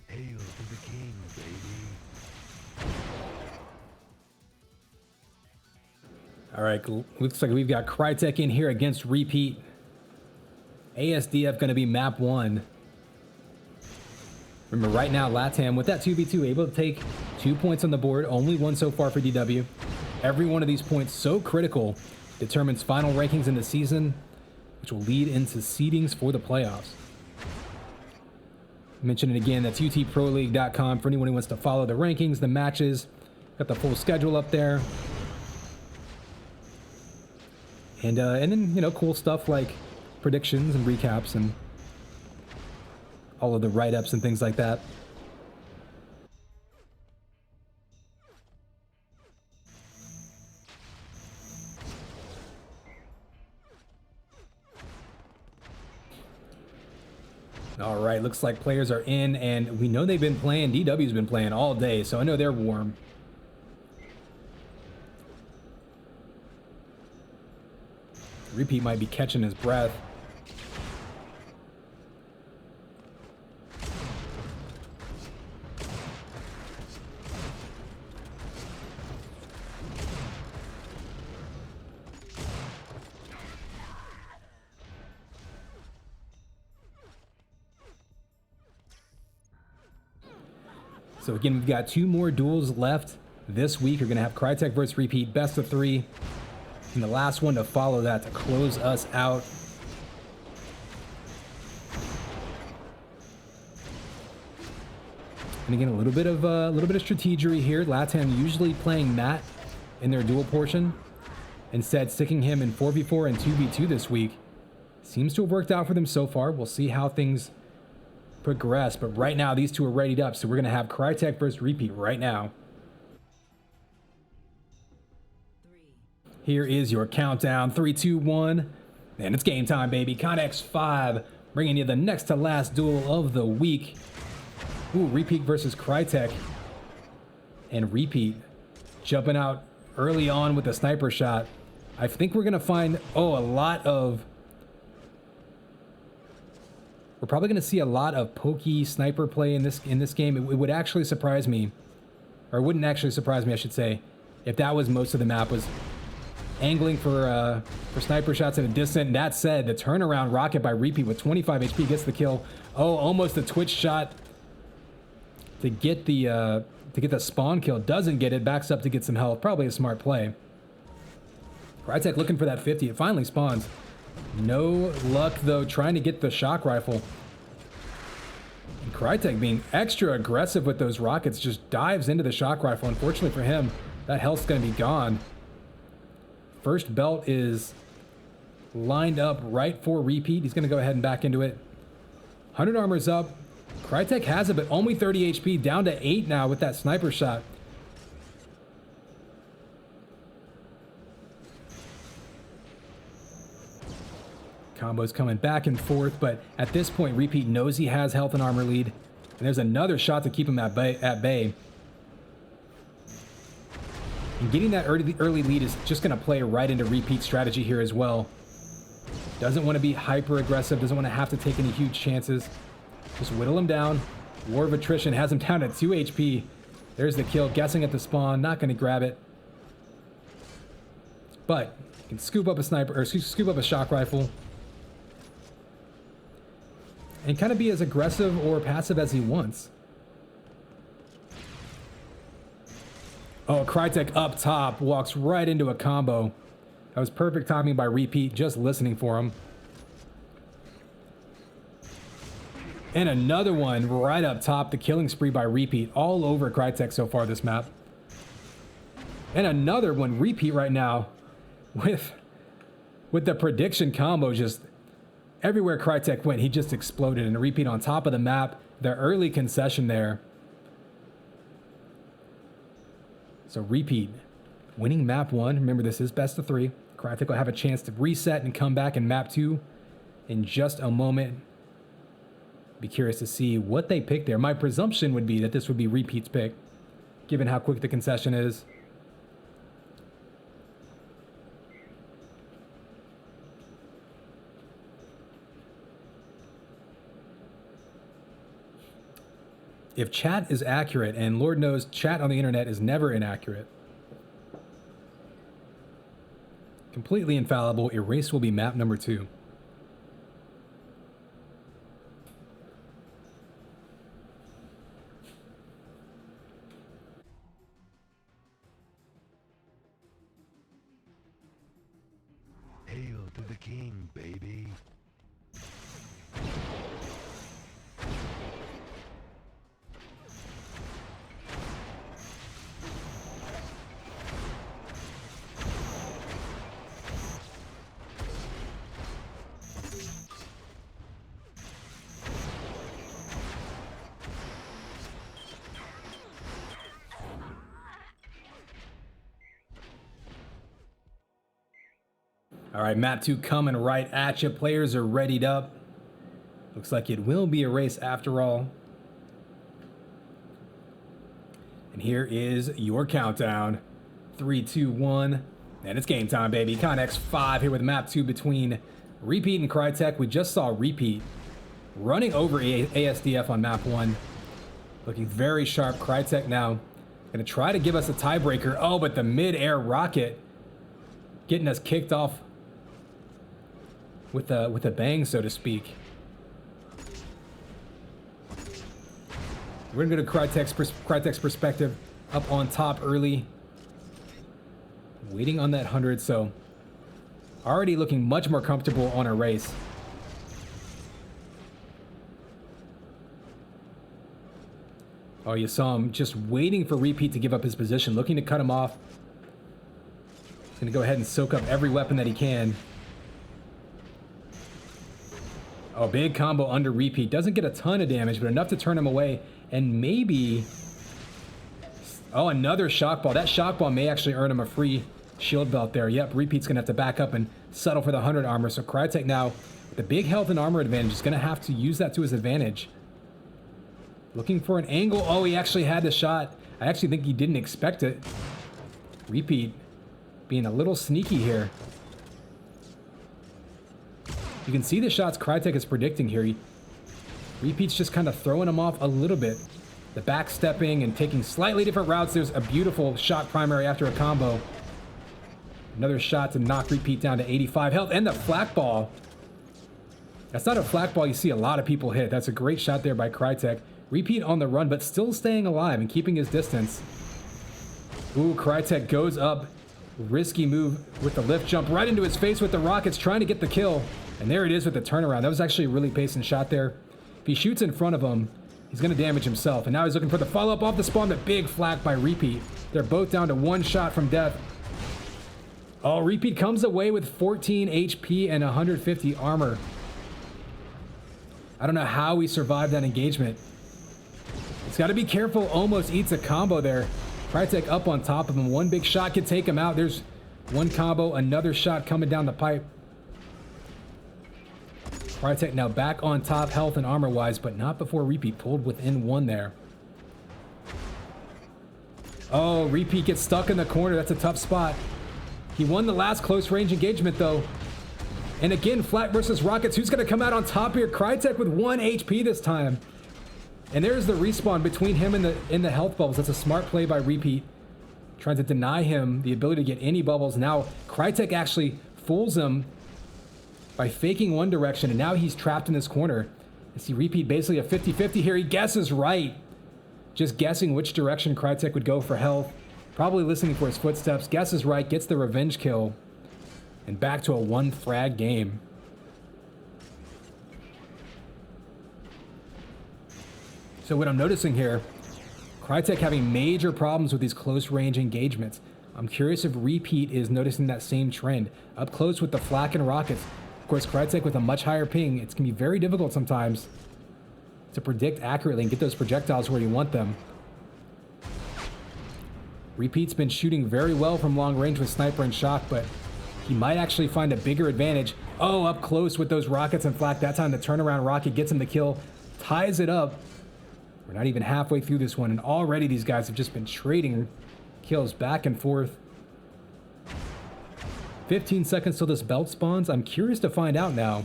Hail to the king, baby. All right, looks like we've got Crytek in here against Repeat. ASDF going to be map 1. Remember, right now, LATAM, with that 2v2, able to take 2 points on the board. Only one so far for DW. Every one of these points, so critical, determines final rankings in the season, which will lead into seedings for the playoffs. Mention it again, that's UTProLeague.com for anyone who wants to follow the rankings, the matches. Got the full schedule up there. And then, you know, cool stuff like predictions and recaps and all of the write-ups and things like that. All right, looks like players are in, and we know they've been playing. DW's been playing all day, so I know they're warm. Repeat might be catching his breath. So again, we've got 2 more duels left this week. We're going to have Crytek versus Repeat, best of 3. And the last one to follow that to close us out. And again, a little bit of strategery here. LATAM usually playing Matt in their duel portion. Instead, sticking him in 4v4 and 2v2 this week. Seems to have worked out for them so far. We'll see how things progress, but right now these two are readied up, so we're going to have Crytek versus Repeat right now. Here is your countdown. 3, 2, 1, and it's game time, baby. Connex 5 bringing you the next to last duel of the week. Ooh, Repeat versus Crytek, and Repeat jumping out early on with a sniper shot. I think we're going to find we're probably going to see a lot of pokey sniper play in this game. It would actually surprise me, or it wouldn't actually surprise me, I should say, if that was most of the map was angling for sniper shots at a distance. That said, the turnaround rocket by Repeat with 25 HP gets the kill. Oh, almost a twitch shot to get the spawn kill. Doesn't get it. Backs up to get some health. Probably a smart play. Crytek looking for that 50. It finally spawns. No luck, though, trying to get the shock rifle. And Crytek being extra aggressive with those rockets, just dives into the shock rifle. Unfortunately for him, that health's going to be gone. First belt is lined up right for Repeat. He's going to go ahead and back into it. 100 armor's up. Crytek has it, but only 30 HP, down to 8 now with that sniper shot. Combos coming back and forth, but at this point, Repeat knows he has health and armor lead. And there's another shot to keep him at bay. And getting that early lead is just going to play right into Repeat's strategy here as well. Doesn't want to be hyper aggressive, doesn't want to have to take any huge chances. Just whittle him down. War of Attrition has him down at 2 HP. There's the kill, guessing at the spawn, not going to grab it. But you can scoop up a sniper, or scoop up a shock rifle. And kind of be as aggressive or passive as he wants. Oh, Crytek up top walks right into a combo. That was perfect timing by Repeat, just listening for him. And another one right up top, the killing spree by Repeat, all over Crytek so far this map. And another one, Repeat right now, with the prediction combo, just everywhere Crytek went, he just exploded. And Repeat on top of the map, the early concession there. So Repeat winning map 1. Remember, this is best of 3. Crytek will have a chance to reset and come back in map 2 in just a moment. Be curious to see what they pick there. My presumption would be that this would be Repeat's pick, given how quick the concession is. If chat is accurate, and Lord knows chat on the internet is never inaccurate, completely infallible, erase will be map number 2. Hail to the king, baby. All right, map 2 coming right at you. Players are readied up. Looks like it will be a race after all. And here is your countdown. 3, 2, 1, And it's game time, baby. Connex 5 here with map 2 between Repeat and Crytek. We just saw Repeat running over ASDF on map 1. Looking very sharp. Crytek now going to try to give us a tiebreaker. Oh, but the mid-air rocket getting us kicked off with a bang, so to speak. We're going to go to Crytek's perspective up on top early. Waiting on that 100, so already looking much more comfortable on a race. Oh, you saw him just waiting for Repeat to give up his position, looking to cut him off. He's going to go ahead and soak up every weapon that he can. Oh, big combo under Repeat. Doesn't get a ton of damage, but enough to turn him away. And maybe... Oh, another shock ball. That shock ball may actually earn him a free shield belt there. Yep, Repeat's going to have to back up and settle for the 100 armor. So Crytek now, the big health and armor advantage, is going to have to use that to his advantage. Looking for an angle. Oh, he actually had the shot. I actually think he didn't expect it. Repeat being a little sneaky here. You can see the shots Crytek is predicting here. Repeat's just kind of throwing him off a little bit. The backstepping and taking slightly different routes. There's a beautiful shot primary after a combo. Another shot to knock Repeat down to 85 health. And the flak ball. That's not a flak ball you see a lot of people hit. That's a great shot there by Crytek. Repeat on the run, but still staying alive and keeping his distance. Ooh, Crytek goes up. Risky move with the lift jump right into his face with the rockets, trying to get the kill. And there it is with the turnaround. That was actually a really pacing shot there. If he shoots in front of him, he's going to damage himself. And now he's looking for the follow-up off the spawn, but big flak by Repeat. They're both down to one shot from death. Oh, Repeat comes away with 14 HP and 150 armor. I don't know how he survived that engagement. He's got to be careful. Almost eats a combo there. Crytek up on top of him. One big shot could take him out. There's one combo. Another shot coming down the pipe. Crytek now back on top health and armor-wise, but not before Repeat pulled within one there. Oh, Repeat gets stuck in the corner. That's a tough spot. He won the last close-range engagement, though. And again, Flak versus Rockets. Who's going to come out on top here? Crytek with 1 HP this time. And there's the respawn between him and the health bubbles. That's a smart play by Repeat. Trying to deny him the ability to get any bubbles. Now, Crytek actually fools him by faking one direction, and now he's trapped in this corner. You see Repeat basically a 50-50 here. He guesses right. Just guessing which direction Crytek would go for health. Probably listening for his footsteps. Guesses right, gets the revenge kill. And back to a 1 frag game. So what I'm noticing here, Crytek having major problems with these close range engagements. I'm curious if Repeat is noticing that same trend. Up close with the flak and rockets. Of course, Crytek with a much higher ping. It's going to be very difficult sometimes to predict accurately and get those projectiles where you want them. Repeat's been shooting very well from long range with sniper and shock, but he might actually find a bigger advantage. Oh, up close with those rockets and flak. That time the turnaround rocket gets him the kill, ties it up. We're not even halfway through this one, and already these guys have just been trading kills back and forth. 15 seconds till this belt spawns. I'm curious to find out now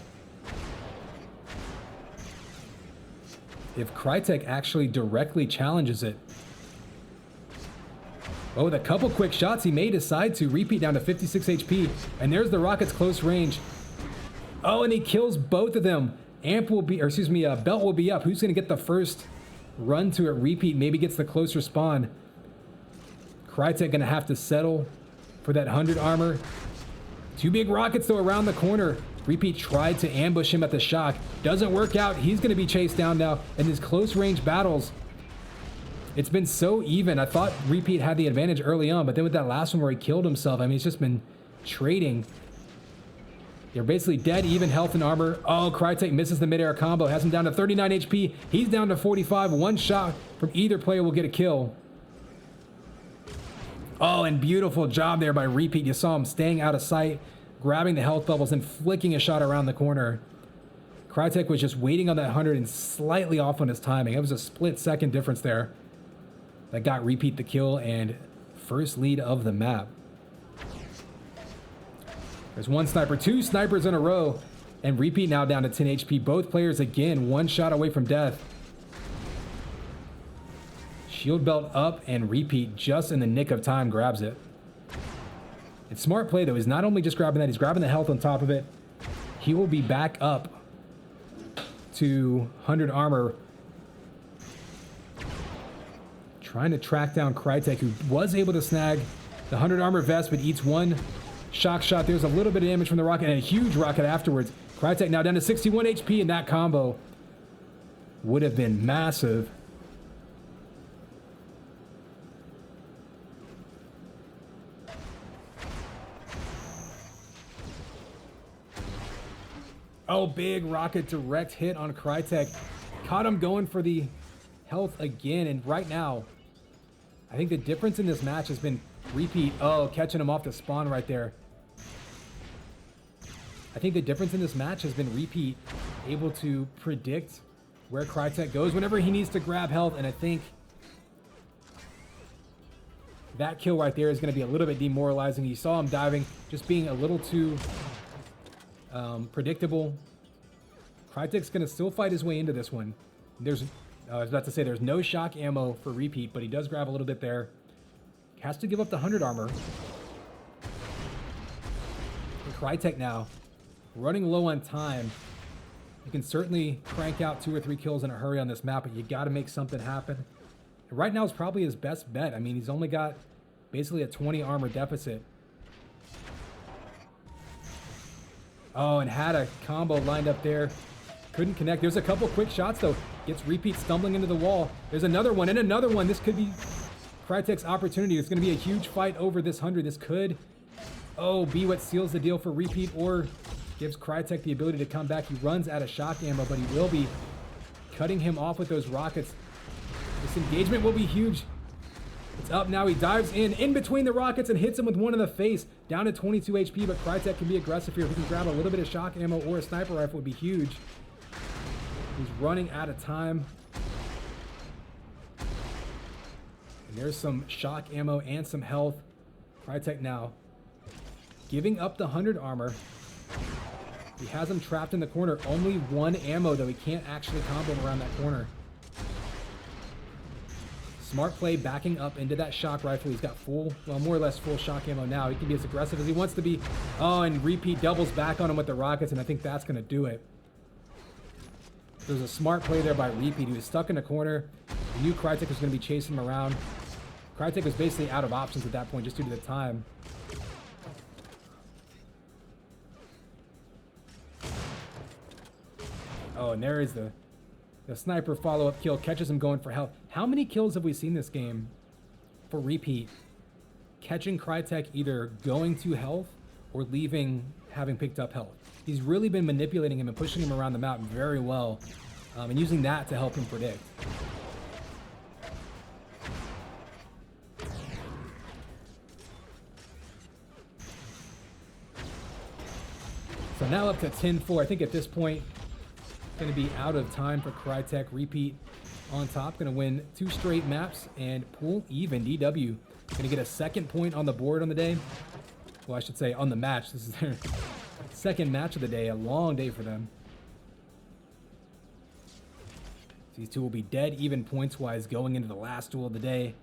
if Crytek actually directly challenges it. Oh, with a couple quick shots he may decide to. Repeat down to 56 HP, and there's the rockets close range. Oh, and he kills both of them. Belt will be up. Who's going to get the first run to it? Repeat maybe gets the closer spawn. Crytek going to have to settle for that 100 armor. 2 big rockets, though, around the corner. Repeat tried to ambush him at the shock. Doesn't work out. He's going to be chased down now in these close-range battles. It's been so even. I thought Repeat had the advantage early on, but then with that last one where he killed himself, I mean, it's just been trading. They're basically dead, even health and armor. Oh, Crytek misses the mid-air combo. Has him down to 39 HP. He's down to 45. One shot from either player will get a kill. Oh, and beautiful job there by Repeat. You saw him staying out of sight, grabbing the health bubbles and flicking a shot around the corner. Crytek was just waiting on that 100 and slightly off on his timing. It was a split-second difference there that got Repeat the kill and first lead of the map. There's one sniper, two snipers in a row, and Repeat now down to 10 HP. Both players again, one shot away from death. Shield belt up, and Repeat just in the nick of time grabs it. It's smart play though. He's not only just grabbing that, he's grabbing the health on top of it. He will be back up to 100 armor. Trying to track down Crytek, who was able to snag the 100 armor vest, but eats one shock shot. There's a little bit of damage from the rocket and a huge rocket afterwards. Crytek now down to 61 HP, and that combo would have been massive. Oh, big rocket direct hit on Crytek. Caught him going for the health again, and right now, I think the difference in this match has been Repeat. Oh, catching him off the spawn right there. I think the difference in this match has been Repeat able to predict where Crytek goes whenever he needs to grab health, and I think that kill right there is going to be a little bit demoralizing. You saw him diving, just being a little too predictable. Crytek's going to still fight his way into this one. There's, I was about to say, there's no shock ammo for Repeat, but he does grab a little bit there. Has to give up the 100 armor. And Crytek now running low on time. You can certainly crank out 2 or 3 kills in a hurry on this map, but you got to make something happen. And right now is probably his best bet. I mean, he's only got basically a 20 armor deficit. Oh, and had a combo lined up there. Couldn't connect. There's a couple quick shots, though. Gets Repeat stumbling into the wall. There's another one and another one. This could be Crytek's opportunity. It's going to be a huge fight over this 100. This could, be what seals the deal for Repeat or gives Crytek the ability to come back. He runs out of shock ammo, but he will be cutting him off with those rockets. This engagement will be huge. It's up now. He dives in between the rockets and hits him with one in the face. Down to 22 HP, but Crytek can be aggressive here. If he can grab a little bit of shock ammo or a sniper rifle, would be huge. He's running out of time. And there's some shock ammo and some health. Crytek now giving up the 100 armor. He has him trapped in the corner. Only 1 ammo, though. He can't actually combo him around that corner. Smart play backing up into that shock rifle. He's got full, well, more or less full shock ammo now. He can be as aggressive as he wants to be. Oh, and Repeat doubles back on him with the rockets, and I think that's going to do it. There's a smart play there by Repeat. He was stuck in a corner. He knew Crytek was going to be chasing him around. Crytek was basically out of options at that point just due to the time. Oh, and there is the sniper follow-up kill. Catches him going for health. How many kills have we seen this game for Repeat? Catching Crytek either going to health or leaving having picked up health. He's really been manipulating him and pushing him around the map very well, and using that to help him predict. So now up to 10-4. I think at this point, going to be out of time for Crytek. Repeat on top. Going to win 2 straight maps and pull even. DW going to get a 2nd point on the board on the day. Well, I should say on the match. This is their 2nd match of the day. A long day for them. These two will be dead even points-wise going into the last duel of the day.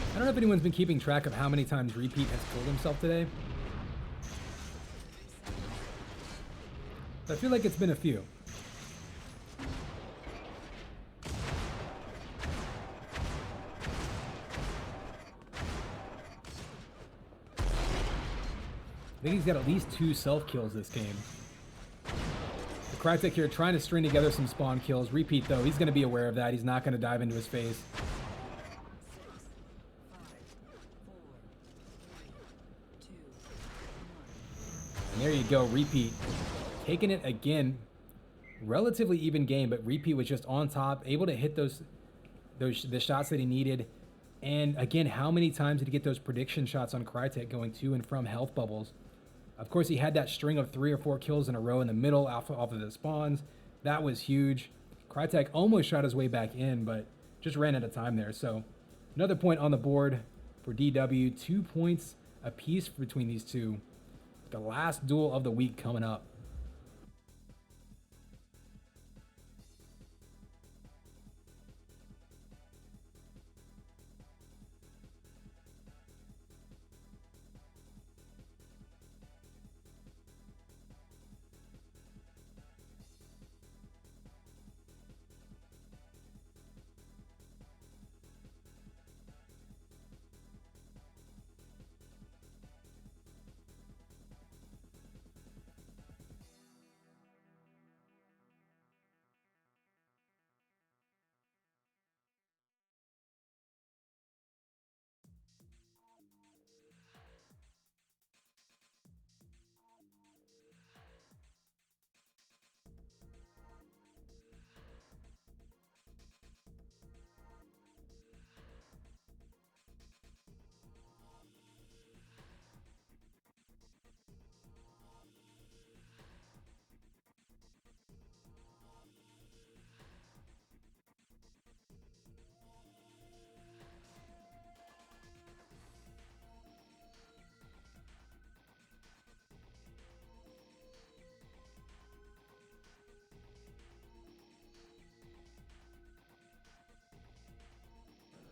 I don't know if anyone's been keeping track of how many times Repeat has killed himself today. But I feel like it's been a few. I think he's got at least 2 self-kills this game. The Crytek here trying to string together some spawn kills. Repeat, though, he's going to be aware of that. He's not going to dive into his face. And there you go, Repeat taking it again. Relatively even game, but Repeat was just on top, able to hit the shots that he needed. And again, how many times did he get those prediction shots on Crytek going to and from health bubbles? Of course, he had that string of 3 or 4 kills in a row in the middle off of the spawns. That was huge. Crytek almost shot his way back in, but just ran out of time there. So another point on the board for DW. 2 points apiece between these two. The last duel of the week coming up.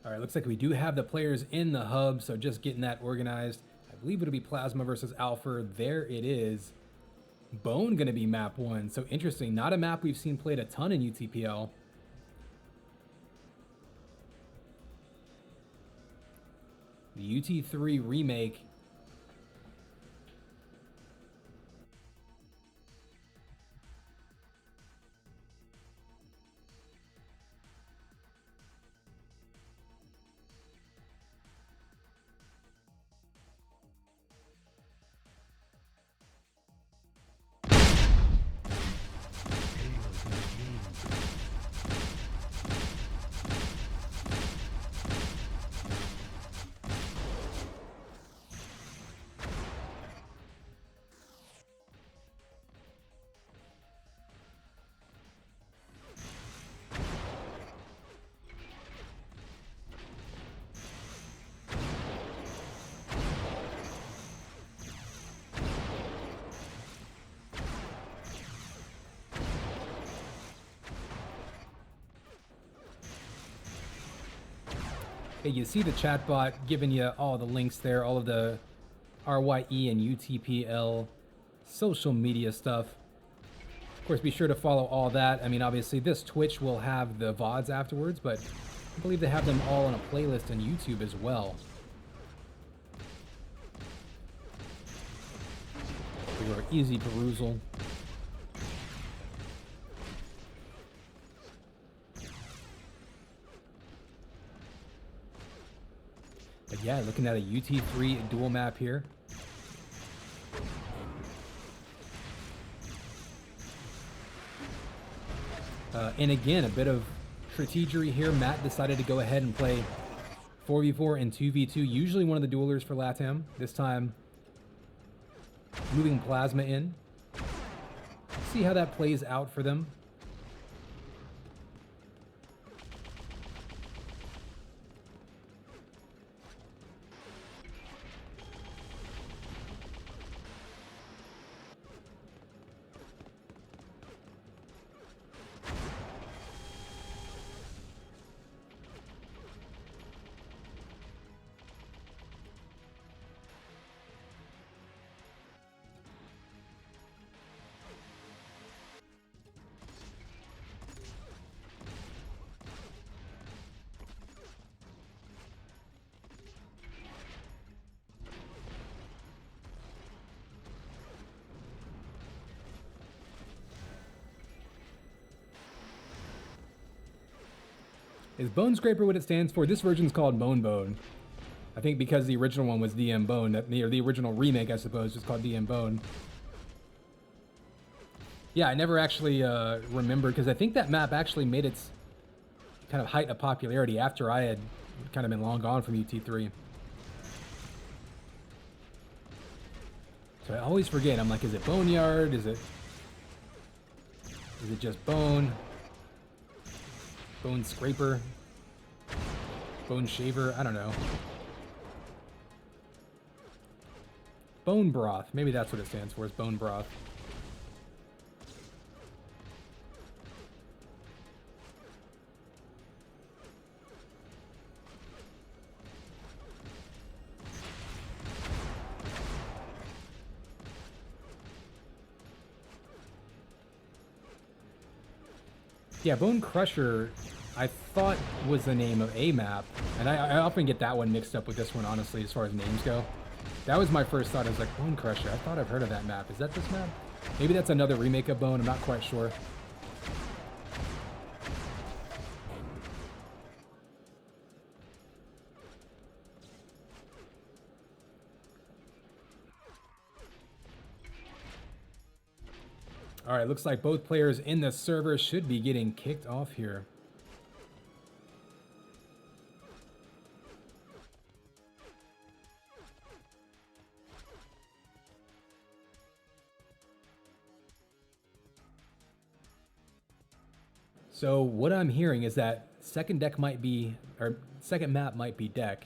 All right, looks like we do have the players in the hub, so just getting that organized. I believe it'll be Plasma versus Alpha. There it is. Bone going to be map 1. So interesting. Not a map we've seen played a ton in UTPL. The UT3 remake. Hey, you see the chat bot giving you all the links there, all of the RYE and UTPL social media stuff. Of course, be sure to follow all that. I mean, obviously, this Twitch will have the VODs afterwards, but I believe they have them all on a playlist on YouTube as well. For easy perusal. But yeah, looking at a UT3 dual map here. And again, a bit of strategery here. Matt decided to go ahead and play 4v4 and 2v2. Usually one of the duelers for LATAM. This time, moving Plasma in. See how that plays out for them. Is Bone Scraper what it stands for? This version's called Bone Bone. I think because the original one was DM Bone, or the original remake, I suppose, was called DM Bone. Yeah, I never actually remembered, because I think that map actually made its kind of height of popularity after I had kind of been long gone from UT3. So I always forget. I'm like, is it Boneyard? Is it just Bone? Bone Scraper? Bone Shaver? I don't know. Bone Broth. Maybe that's what it stands for, is Bone Broth. Yeah, Bone Crusher, I thought was the name of a map, and I often get that one mixed up with this one, honestly, as far as names go. That was my first thought. I was like, Bone Crusher. I thought I've heard of that map. Is that this map? Maybe that's another remake of Bone. I'm not quite sure. All right, looks like both players in the server should be getting kicked off here. So what I'm hearing is that second map might be deck.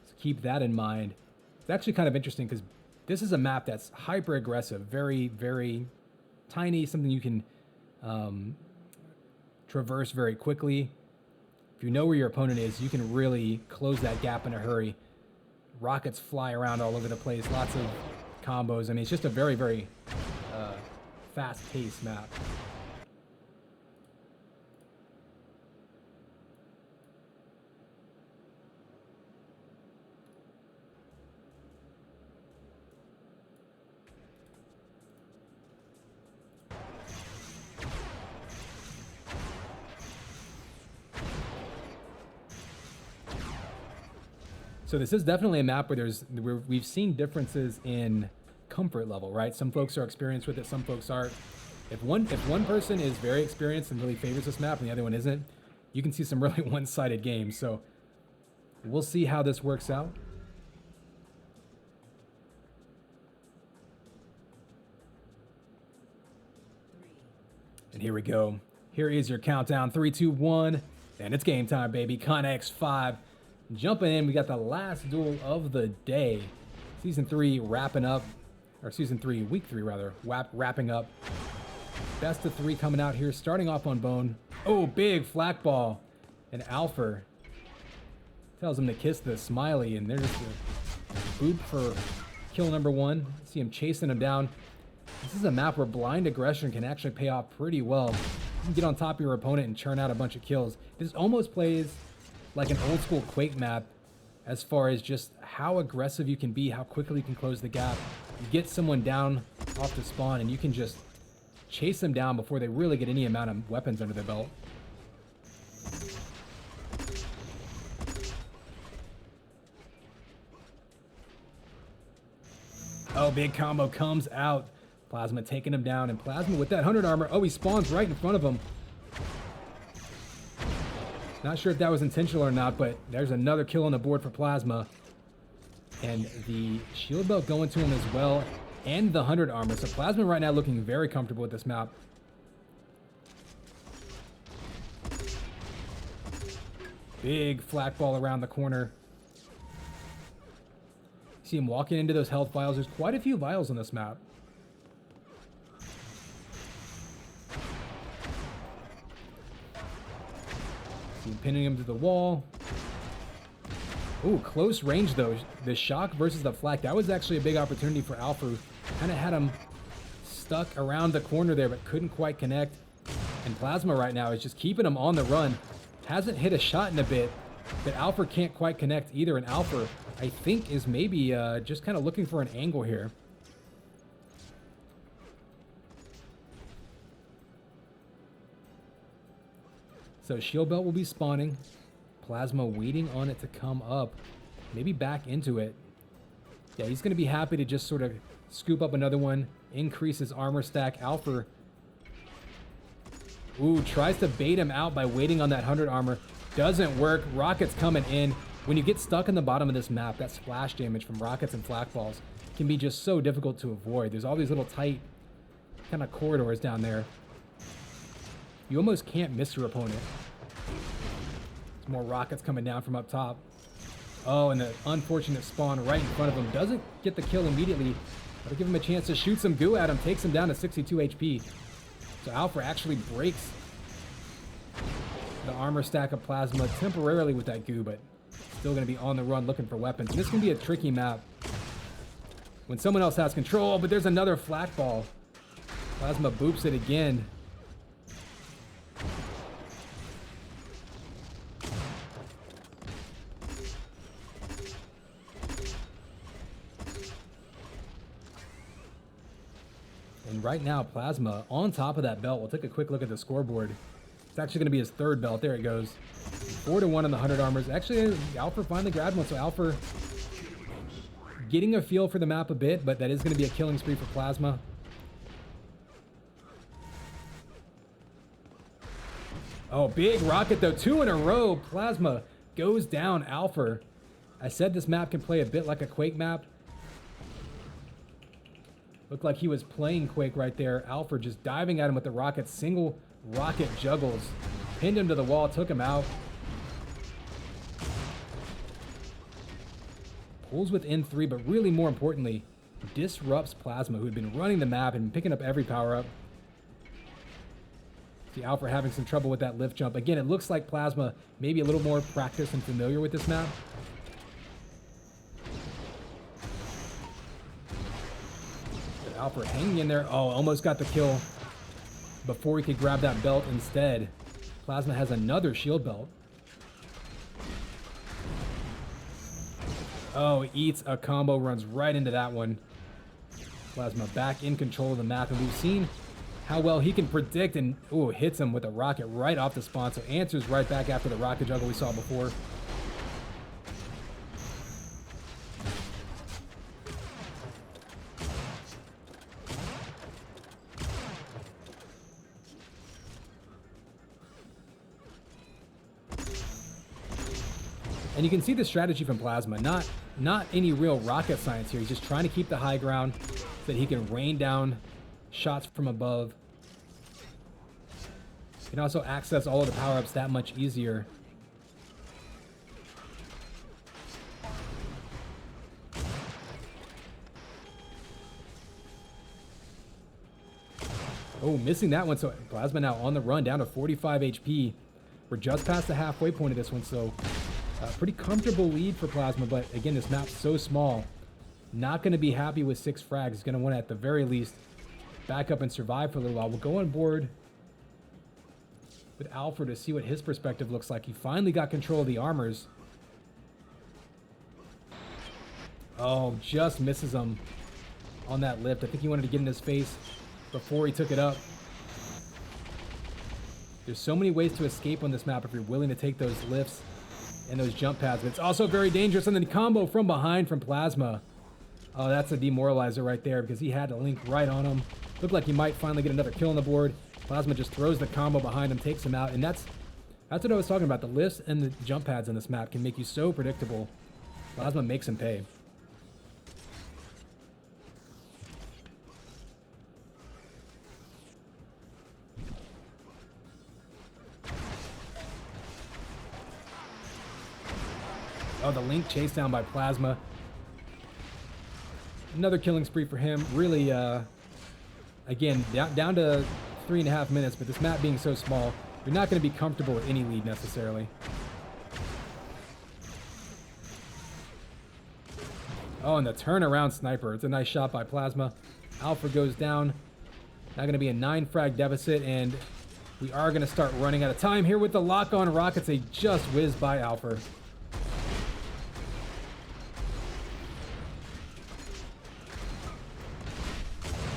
So keep that in mind. It's actually kind of interesting because this is a map that's hyper aggressive, very, very tiny, something you can traverse very quickly. If you know where your opponent is, you can really close that gap in a hurry. Rockets fly around all over the place, lots of combos. I mean, it's just a very, very fast-paced map. So this is definitely a map where we've seen differences in comfort level, right? Some folks are experienced with it, some folks aren't. If one person is very experienced and really favors this map and the other one isn't, you can see some really one-sided games. So we'll see how this works out. And here we go. Here is your countdown. 3, 2, 1. And it's game time, baby. Connex 5. Jumping in, we got the last duel of the day. Season 3 wrapping up. Or Season 3, Week 3 rather. Wrapping up. Best of 3 coming out here. Starting off on Bone. Oh, big flak ball. And Alpha tells him to kiss the smiley. And there's a boot for kill number 1. See him chasing him down. This is a map where blind aggression can actually pay off pretty well. You can get on top of your opponent and churn out a bunch of kills. This almost plays like an old school Quake map as far as just how aggressive you can be, how quickly you can close the gap. You get someone down off the spawn and you can just chase them down before they really get any amount of weapons under their belt. Oh, big combo comes out. Plasma taking him down, and Plasma with that 100 armor. Oh, he spawns right in front of him. Not sure if that was intentional or not, but there's another kill on the board for Plasma. And the shield belt going to him as well, and the 100 armor. So Plasma right now looking very comfortable with this map. Big flak ball around the corner. See him walking into those health vials. There's quite a few vials on this map. Pinning him to the wall. Ooh, close range though. The shock versus the flak. That was actually a big opportunity for Alpha. Kind of had him stuck around the corner there, but couldn't quite connect. And Plasma right now is just keeping him on the run. Hasn't hit a shot in a bit, but Alpha can't quite connect either. And Alpha, I think, is maybe just kind of looking for an angle here. So shield belt will be spawning. Plasma waiting on it to come up. Maybe back into it. Yeah, he's going to be happy to just sort of scoop up another one. Increase his armor stack. Alpha Ooh, tries to bait him out by waiting on that 100 armor. Doesn't work. Rockets coming in. When you get stuck in the bottom of this map, that splash damage from rockets and flak balls can be just so difficult to avoid. There's all these little tight kind of corridors down there. You almost can't miss your opponent. There's more rockets coming down from up top. Oh, and the unfortunate spawn right in front of him. Doesn't get the kill immediately. But give him a chance to shoot some goo at him. Takes him down to 62 HP. So Alpha actually breaks the armor stack of Plasma temporarily with that goo, but still going to be on the run looking for weapons. And this can be a tricky map when someone else has control, but there's another flak ball. Plasma boops it again. And right now, Plasma on top of that belt. We'll take a quick look at the scoreboard. It's actually going to be his third belt. There it goes. 4-1 on the 100 armors. Actually, Alpha finally grabbed one, so Alpha getting a feel for the map a bit, but that is going to be a killing spree for Plasma. Oh, big rocket though. 2 in a row. Plasma goes down Alpha. I said this map can play a bit like a Quake map. Looked like he was playing Quake right there. Alpha just diving at him with the rocket. Single rocket juggles. Pinned him to the wall, took him out. Pulls within 3, but really more importantly, disrupts Plasma, who had been running the map and picking up every power-up. See Alpha having some trouble with that lift jump. Again, it looks like Plasma maybe a little more practiced and familiar with this map. But Alpha hanging in there. Oh, almost got the kill before he could grab that belt instead. Plasma has another shield belt. Oh, eats a combo, runs right into that one. Plasma back in control of the map, and we've seen how well he can predict, and ooh, hits him with a rocket right off the spawn, so answers right back after the rocket juggle we saw before. And you can see the strategy from Plasma. Not any real rocket science here. He's just trying to keep the high ground so that he can rain down shots from above. He can also access all of the power-ups that much easier. Oh, missing that one. So Plasma now on the run, down to 45 HP. We're just past the halfway point of this one, so pretty comfortable lead for Plasma, but again, this map's so small. Not going to be happy with 6 frags. He's going to want to, at the very least, back up and survive for a little while. We'll go on board with Alpha to see what his perspective looks like. He finally got control of the armors. Oh, just misses him on that lift. I think he wanted to get in his face before he took it up. There's so many ways to escape on this map if you're willing to take those lifts and those jump pads, but it's also very dangerous. And then the combo from behind from Plasma. Oh, that's a demoralizer right there because he had a link right on him. Looked like he might finally get another kill on the board. Plasma just throws the combo behind him, takes him out, and that's what I was talking about. The lifts and the jump pads on this map can make you so predictable. Plasma makes him pay. Oh, the link chased down by Plasma. Another killing spree for him. Really, again, down to 3.5 minutes, but this map being so small, you're not going to be comfortable with any lead necessarily. Oh, and the turnaround sniper. It's a nice shot by Plasma. Alpha goes down. Now going to be a 9 frag deficit, and we are going to start running out of time here with the lock-on rockets. They just whizzed by Alpha.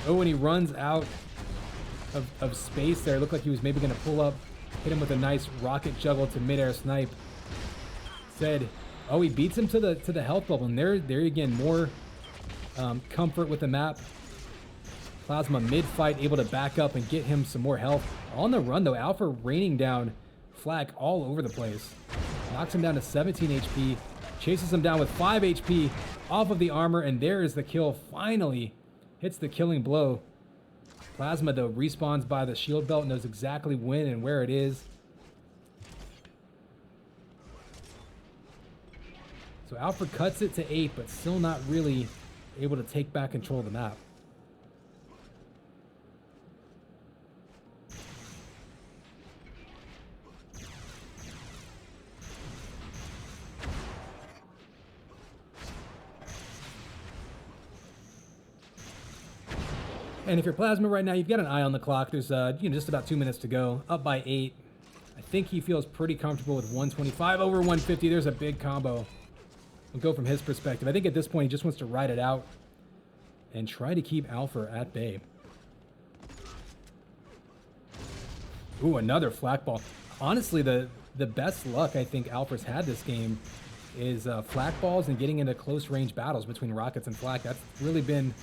Oh, and he runs out of space there. Looked like he was maybe going to pull up, hit him with a nice rocket juggle to midair snipe. Said, oh, he beats him to the health bubble. And there again, more comfort with the map Plasma mid-fight, able to back up and get him some more health. On the run, though, Alpha raining down flak all over the place. Knocks him down to 17 HP. Chases him down with 5 HP off of the armor, and there is the kill. Finally hits the killing blow. Plasma, though, respawns by the shield belt, knows exactly when and where it is. So Alpha cuts it to 8, but still not really able to take back control of the map. And if you're Plasma right now, you've got an eye on the clock. There's just about 2 minutes to go. Up by 8. I think he feels pretty comfortable with 125 over 150. There's a big combo. We'll go from his perspective. I think at this point he just wants to ride it out and try to keep Alpha at bay. Ooh, another flak ball. Honestly, the best luck I think Alpha's had this game is flak balls and getting into close range battles between rockets and flak. That's really been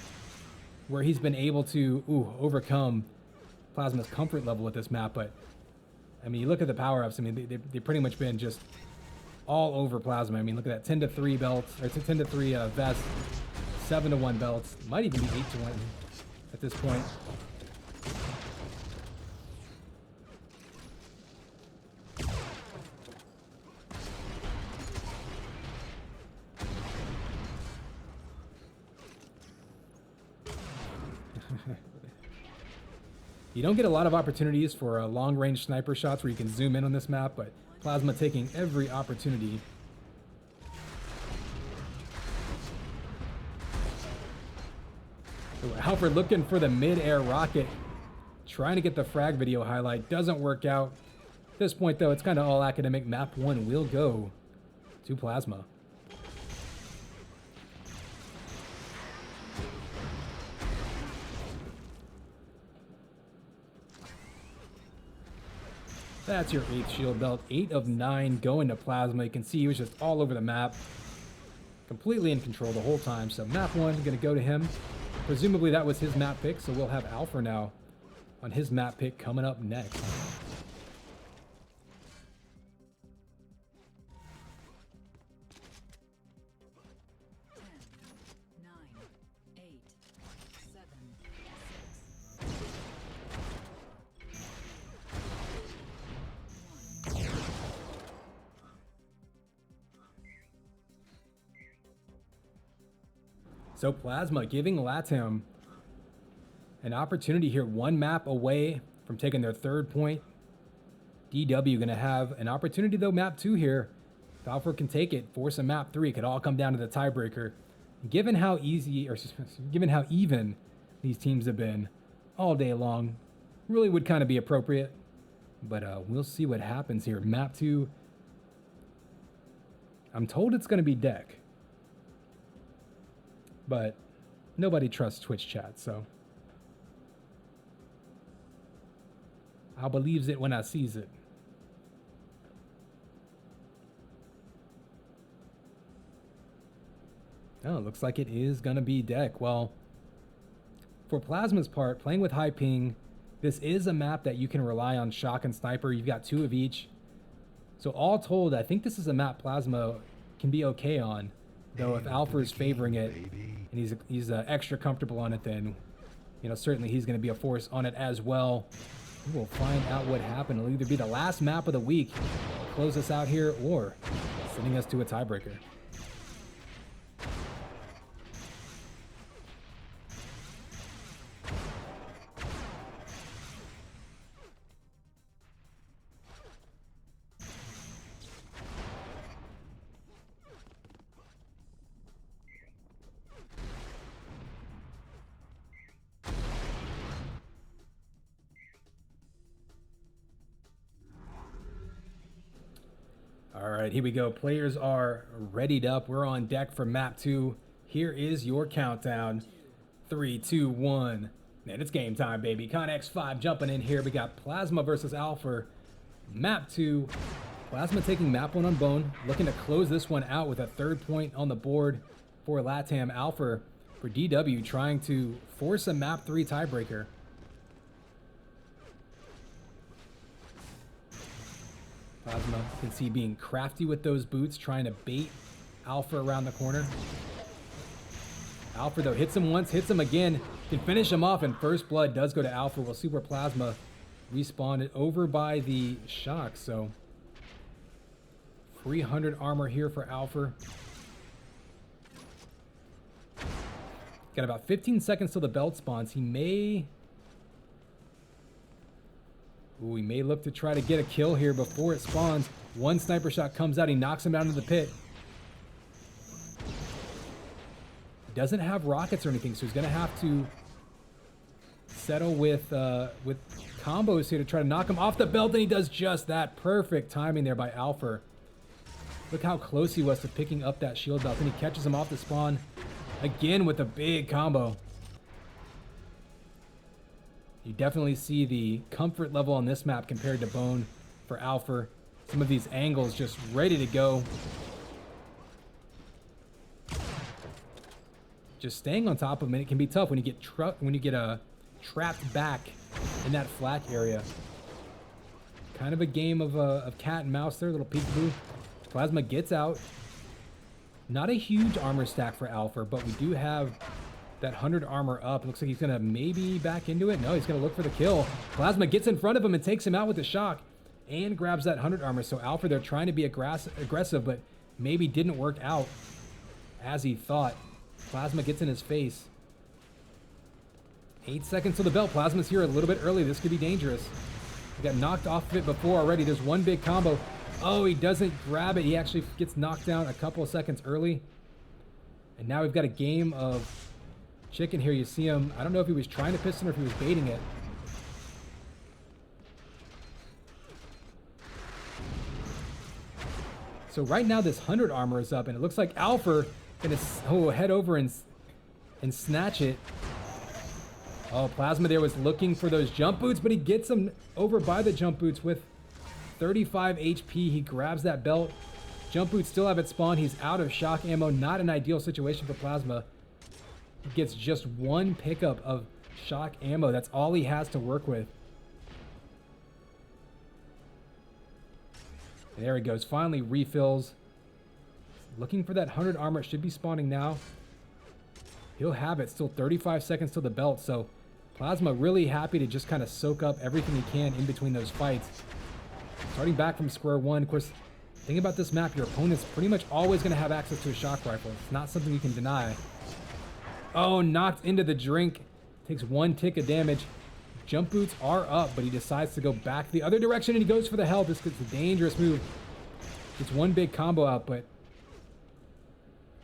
where he's been able to overcome Plasma's comfort level with this map. But I mean, you look at the power-ups, I mean, they've pretty much been just all over Plasma. I mean, look at that 10-3 belts, or 10-3 vest, 7-1 belts, might even be 8-1 at this point. You don't get a lot of opportunities for long-range sniper shots where you can zoom in on this map, but Plasma taking every opportunity. So Alfred looking for the mid-air rocket, trying to get the frag video highlight. Doesn't work out. At this point, though, it's kind of all academic. Map 1 will go to Plasma. That's your 8th shield belt. 8 of 9 going to Plasma. You can see he was just all over the map. Completely in control the whole time. So map 1 is going to go to him. Presumably that was his map pick, so we'll have Alpha now on his map pick coming up next. So Plasma giving LATAM an opportunity here, one map away from taking their 3rd point. DW going to have an opportunity though, map 2 here. If Alpha can take it, force a map 3, it could all come down to the tiebreaker. Given how easy, or given how even these teams have been all day long, really would kind of be appropriate. But we'll see what happens here. Map 2, I'm told it's going to be deck. But nobody trusts Twitch chat, so I believes it when I sees it. Oh, looks like it is gonna be deck. Well, for Plasma's part, playing with high ping, this is a map that you can rely on shock and sniper. You've got 2 of each. So all told, I think this is a map Plasma can be okay on. Though if Alpha is favoring it and he's extra comfortable on it, then certainly he's going to be a force on it as well. We will find out what happened. It'll either be the last map of the week, close us out here, or sending us to a tiebreaker. All right, here we go. Players are readied up. We're on deck for map 2. Here is your countdown. 3, 2, 1. Man, it's game time, baby. Connex 5 jumping in here. We got Plasma versus Alpha. Map 2. Plasma taking map 1 on Bone. Looking to close this one out with a 3rd point on the board for LATAM. Alpha for DW, trying to force a map 3 tiebreaker. Plasma, you can see being crafty with those boots, trying to bait Alpha around the corner. Alpha, though, hits him once, hits him again, can finish him off, and first blood does go to Alpha, while Super Plasma respawned it over by the shock. So 300 armor here for Alpha. Got about 15 seconds till the belt spawns. He may look to try to get a kill here before it spawns. One sniper shot comes out. He knocks him down into the pit. Doesn't have rockets or anything, so he's going to have to settle with combos here to try to knock him off the belt, and he does just that. Perfect timing there by Alpha. Look how close he was to picking up that shield belt, and he catches him off the spawn again with a big combo. You definitely see the comfort level on this map compared to Bone for Alpha. Some of these angles just ready to go. Just staying on top of him, and it can be tough when you get trapped back in that flat area. Kind of a game of cat and mouse there, little peekaboo. Plasma gets out. Not a huge armor stack for Alpha, but we do have that 100 armor up. It looks like he's gonna maybe back into it. No, he's gonna look for the kill. Plasma gets in front of him and takes him out with the shock and grabs that 100 armor. So Alpha, they're trying to be aggressive, but maybe didn't work out as he thought. Plasma gets in his face. 8 seconds to the belt. Plasma's here a little bit early. This could be dangerous. He got knocked off of it before already. There's one big combo. Oh, he doesn't grab it. He actually gets knocked down a couple of seconds early. And now we've got a game of chicken here. You see him. I don't know if he was trying to piston or if he was baiting it. So right now this 100 armor is up, and it looks like Alpha gonna head over and snatch it. Oh, Plasma there was looking for those jump boots, but he gets him over by the jump boots with 35 HP. He grabs that belt. Jump boots still have it spawned. He's out of shock ammo. Not an ideal situation for Plasma. He gets just one pickup of shock ammo. That's all he has to work with. There he goes. Finally refills. Looking for that 100 armor. It should be spawning now. He'll have it. Still 35 seconds till the belt. So Plasma really happy to just kind of soak up everything he can in between those fights. Starting back from square one. Of course, the thing about this map, your opponent's pretty much always going to have access to a shock rifle. It's not something you can deny. Oh, knocked into the drink. Takes one tick of damage. Jump boots are up, but he decides to go back the other direction, and he goes for the health. This is a dangerous move. Gets one big combo out, but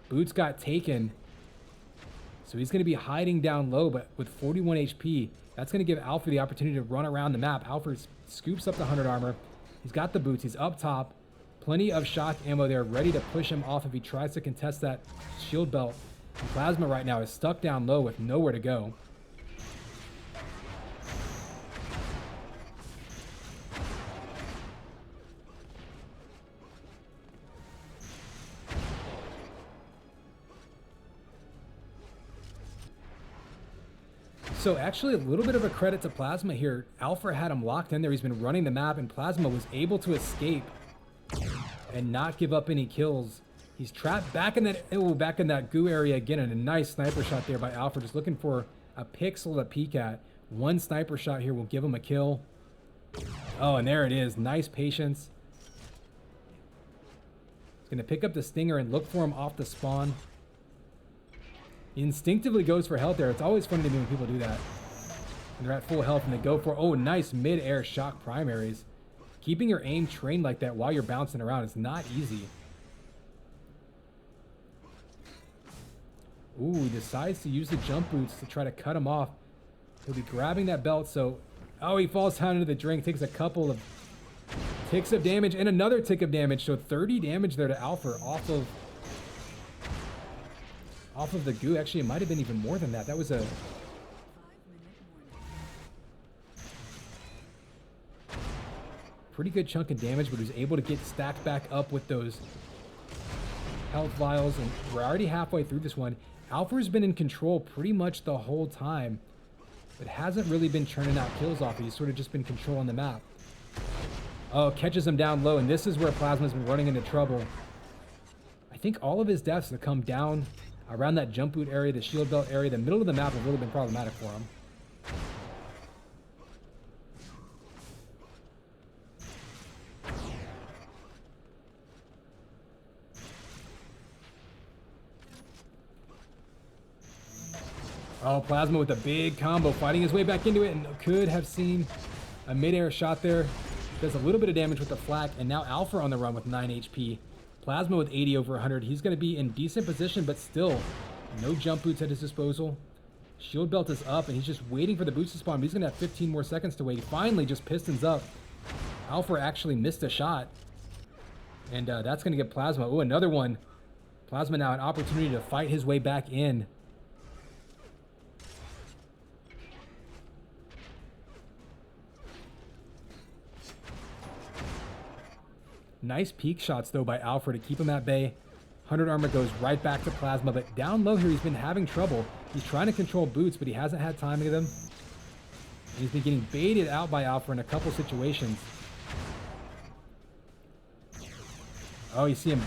boots got taken. So he's going to be hiding down low, but with 41 HP, that's going to give Alpha the opportunity to run around the map. Alpha scoops up the 100 armor. He's got the boots. He's up top. Plenty of shock ammo there, ready to push him off if he tries to contest that shield belt. And Plasma right now is stuck down low with nowhere to go. So actually a little bit of a credit to Plasma here. Alpha had him locked in there. He's been running the map, and Plasma was able to escape and not give up any kills. He's trapped back in that goo area again, and a nice sniper shot there by Alpha, just looking for a pixel to peek at. One sniper shot here will give him a kill. Oh, and there it is. Nice patience. He's gonna pick up the stinger and look for him off the spawn. He instinctively goes for health there. It's always funny to me when people do that. And they're at full health and they go for, oh, nice mid-air shock primaries. Keeping your aim trained like that while you're bouncing around is not easy. Ooh, he decides to use the jump boots to try to cut him off. He'll be grabbing that belt, so... Oh, he falls down into the drink, takes a couple of ticks of damage and another tick of damage. So 30 damage there to Alpha off of the goo. Actually, it might have been even more than that. That was a... pretty good chunk of damage, but he was able to get stacked back up with those health vials, and we're already halfway through this one. Alpha's been in control pretty much the whole time, but hasn't really been churning out kills off. He's sort of just been controlling the map. Oh, catches him down low, and this is where Plasma's been running into trouble. I think all of his deaths have come down around that jump boot area, the shield belt area. The middle of the map has really been problematic for him. Oh, Plasma with a big combo, fighting his way back into it, and could have seen a mid-air shot there. Does a little bit of damage with the flak, and now Alpha on the run with 9 HP. Plasma with 80 over 100. He's going to be in decent position, but still, no jump boots at his disposal. Shield belt is up, and he's just waiting for the boots to spawn, but he's going to have 15 more seconds to wait. He finally just pistons up. Alpha actually missed a shot, and that's going to get Plasma. Oh, another one. Plasma now an opportunity to fight his way back in. Nice peek shots, though, by Alpha to keep him at bay. 100 armor goes right back to Plasma, but down low here, he's been having trouble. He's trying to control boots, but he hasn't had timing of them. And he's been getting baited out by Alpha in a couple situations. Oh, you see him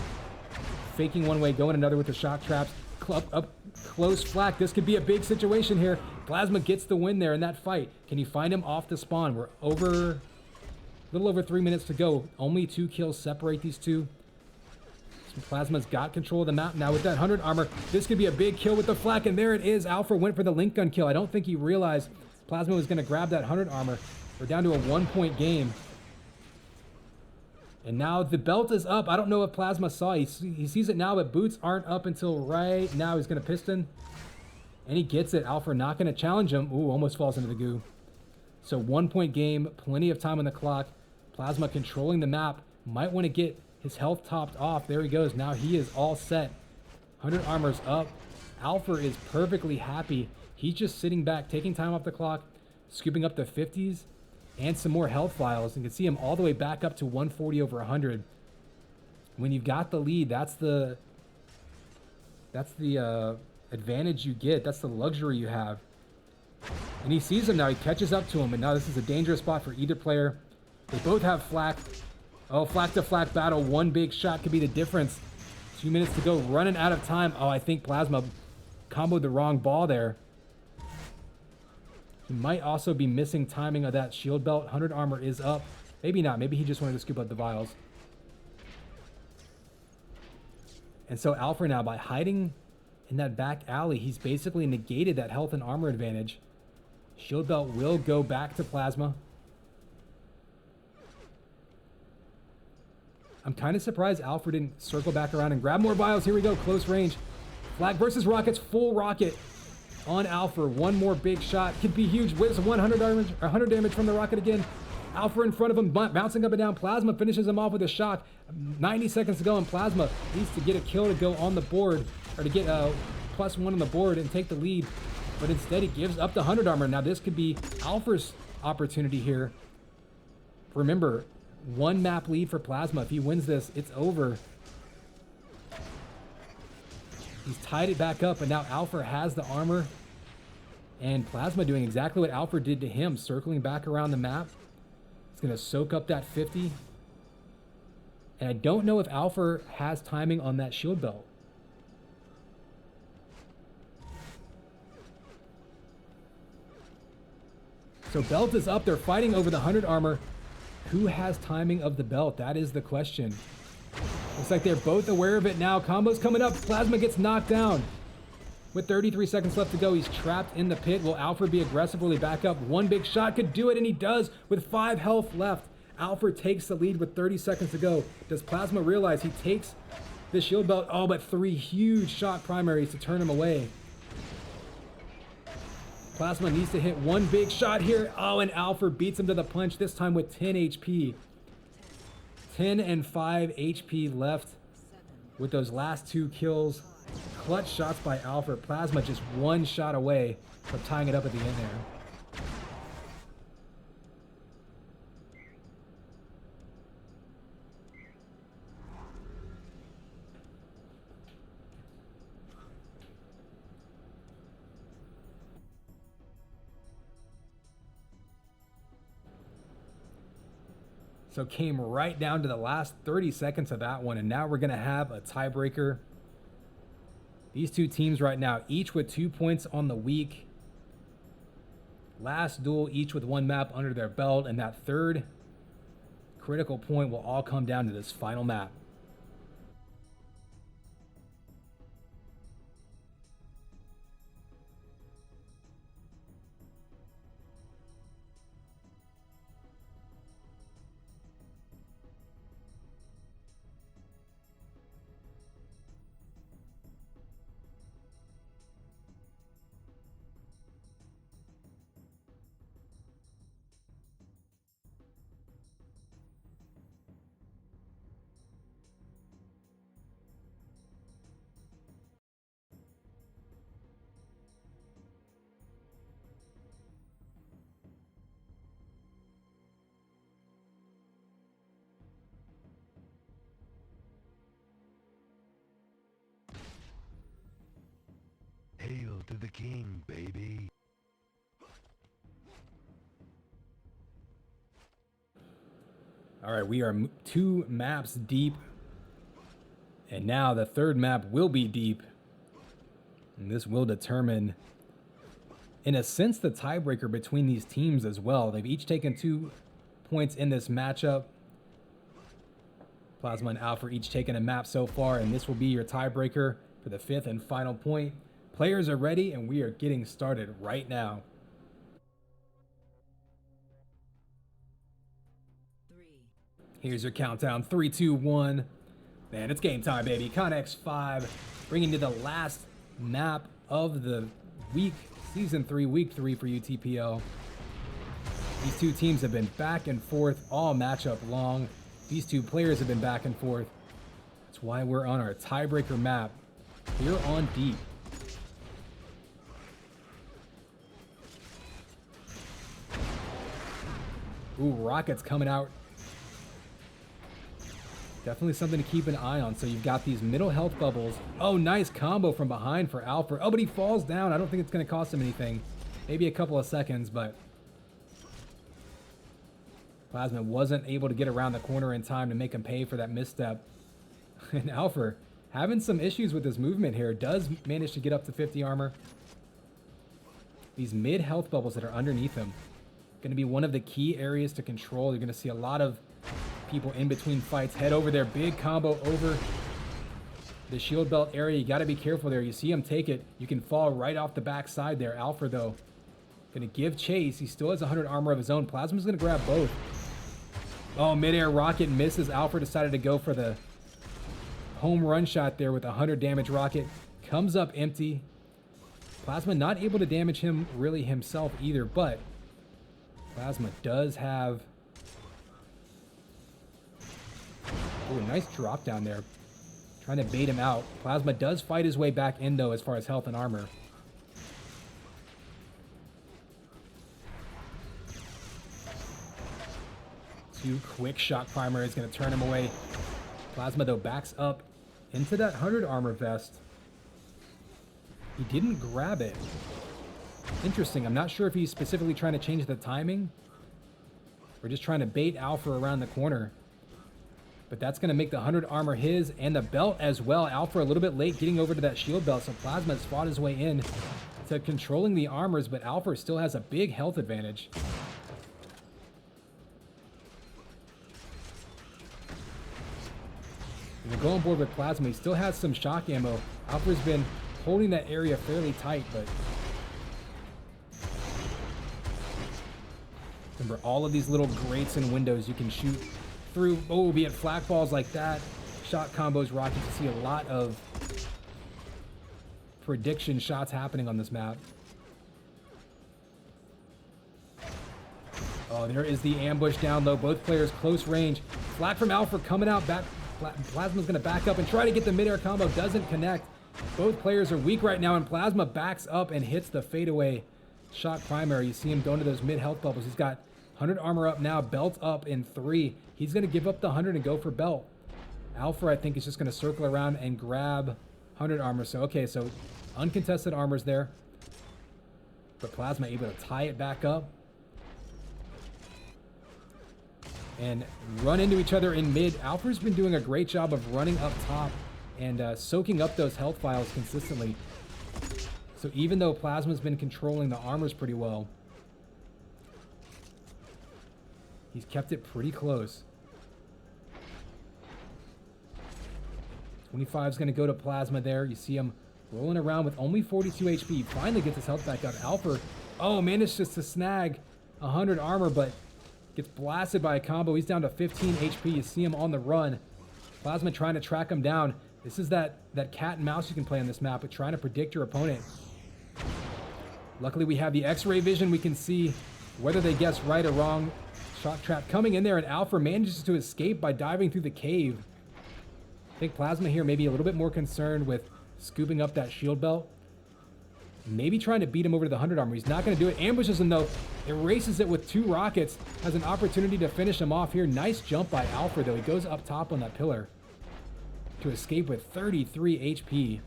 faking one way, going another with the shock traps. Up close flak. This could be a big situation here. Plasma gets the win there in that fight. Can you find him off the spawn? We're over... a little over 3 minutes to go. Only 2 kills separate these two. So Plasma's got control of the map now with that 100 armor. This could be a big kill with the flak, and there it is. Alpha went for the link gun kill. I don't think he realized Plasma was going to grab that 100 armor. We're down to a 1-point game. And now the belt is up. I don't know if Plasma saw. He sees it now, but boots aren't up until right now. He's going to piston. And he gets it. Alpha not going to challenge him. Ooh, almost falls into the goo. So 1-point game. Plenty of time on the clock. Plasma controlling the map. Might want to get his health topped off. There he goes. Now he is all set. 100 armor's up. Alpha is perfectly happy. He's just sitting back, taking time off the clock, scooping up the 50s and some more health files. You can see him all the way back up to 140 over 100. When you've got the lead, that's the advantage you get. That's the luxury you have. And he sees him now. He catches up to him. And now this is a dangerous spot for either player. They both have flak. Oh, flak to flak battle. One big shot could be the difference. 2 minutes to go. Running out of time. Oh, I think Plasma comboed the wrong ball there. He might also be missing timing of that shield belt. 100 armor is up. Maybe not. Maybe he just wanted to scoop up the vials. And so Alpha now, by hiding in that back alley, he's basically negated that health and armor advantage. Shield belt will go back to Plasma. I'm kind of surprised Alpha didn't circle back around and grab more vials. Here we go, close range. Flag versus rockets, full rocket on Alpha. One more big shot, could be huge. With 100 damage from the rocket again. Alpha in front of him, bouncing up and down. Plasma finishes him off with a shock. 90 seconds to go, and Plasma needs to get a kill to go on the board, or to get +1 on the board and take the lead. But instead, he gives up the 100 armor. Now this could be Alpha's opportunity here. Remember, 1 map lead for Plasma. If he wins this, it's over. He's tied it back up, and now Alpha has the armor. And Plasma doing exactly what Alpha did to him, circling back around the map. He's going to soak up that 50. And I don't know if Alpha has timing on that shield belt. So belt is up. They're fighting over the 100 armor. Who has timing of the belt? That is the question. Looks like they're both aware of it now. Combo's coming up. Plasma gets knocked down. With 33 seconds left to go, he's trapped in the pit. Will Alpha be aggressively back up? One big shot could do it, and he does with 5 health left. Alpha takes the lead with 30 seconds to go. Does Plasma realize he takes the shield belt? Oh, but 3 huge shot primaries to turn him away. Plasma needs to hit 1 big shot here. Oh, and Alpha beats him to the punch, this time with 10 HP. 10 and 5 HP left with those last 2 kills. Clutch shots by Alpha. Plasma just 1 shot away from tying it up at the end there. So came right down to the last 30 seconds of that one, and now we're going to have a tiebreaker. These two teams right now, each with 2 points on the week. Last duel, each with 1 map under their belt, and that third critical point will all come down to this final map. Hail to the king, baby. All right, we are 2 maps deep. And now the third map will be deep. And this will determine, in a sense, the tiebreaker between these teams as well. They've each taken 2 points in this matchup. Plasma and Alpha each taken a map so far, and this will be your tiebreaker for the 5th and final point. Players are ready, and we are getting started right now. 3. Here's your countdown. 3, 2, 1. Man, it's game time, baby. Connex 5, bringing you the last map of the week, Season 3, Week 3 for UTPL. These two teams have been back and forth all matchup long. These two players have been back and forth. That's why we're on our tiebreaker map here on Deep. Ooh, Rockets coming out. Definitely something to keep an eye on. So you've got these middle health bubbles. Oh, nice combo from behind for Alpha. Oh, but he falls down. I don't think it's going to cost him anything. Maybe a couple of seconds, but Plasma wasn't able to get around the corner in time to make him pay for that misstep. And Alpha, having some issues with his movement here, does manage to get up to 50 armor. These mid health bubbles that are underneath him, going to be one of the key areas to control. You're going to see a lot of people in between fights head over there. Big combo over the shield belt area. You got to be careful there. You see him take it. You can fall right off the backside there. Alpha, though, going to give chase. He still has 100 armor of his own. Plasma's going to grab both. Oh, midair rocket misses. Alpha decided to go for the home run shot there with a 100 damage rocket. Comes up empty. Plasma not able to damage him really himself either, but Plasma does have... Ooh, nice drop down there. Trying to bait him out. Plasma does fight his way back in, though, as far as health and armor. Two quick shock primer is going to turn him away. Plasma, though, backs up into that 100 armor vest. He didn't grab it. Interesting. I'm not sure if he's specifically trying to change the timing or just trying to bait Alpha around the corner. But that's going to make the 100 armor his and the belt as well. Alpha a little bit late getting over to that shield belt, so Plasma has fought his way in to controlling the armors, but Alpha still has a big health advantage. We'll go on board with Plasma. He still has some shock ammo. Alpha's been holding that area fairly tight, but remember, all of these little grates and windows you can shoot through. Oh, be it flak balls like that, shot combos, rockets. You see a lot of prediction shots happening on this map. Oh, there is the ambush down low. Both players close range. Flak from Alpha coming out back. Plasma's going to back up and try to get the midair combo. Doesn't connect. Both players are weak right now, and Plasma backs up and hits the fadeaway shot primary. You see him going to those mid health bubbles. He's got 100 armor up now, belt up in 3. He's going to give up the 100 and go for belt. Alpha, I think, is just going to circle around and grab 100 armor. So, okay, so uncontested armor's there. But Plasma able to tie it back up. and run into each other in mid. Alpha's been doing a great job of running up top and soaking up those health files consistently. So even though Plasma's been controlling the armors pretty well, he's kept it pretty close. 25 is going to go to Plasma there. You see him rolling around with only 42 HP. Finally gets his health back up. Alpha, oh, manages to snag 100 armor, but gets blasted by a combo. He's down to 15 HP. You see him on the run. Plasma trying to track him down. This is that cat and mouse you can play on this map, but trying to predict your opponent. Luckily, we have the X-ray vision. We can see whether they guess right or wrong. Shock trap coming in there, and Alpha manages to escape by diving through the cave. I think Plasma here may be a little bit more concerned with scooping up that shield belt. Maybe trying to beat him over to the 100 armor. He's not going to do it. Ambushes him, though. Erases it with 2 rockets. Has an opportunity to finish him off here. Nice jump by Alpha, though. He goes up top on that pillar to escape with 33 HP.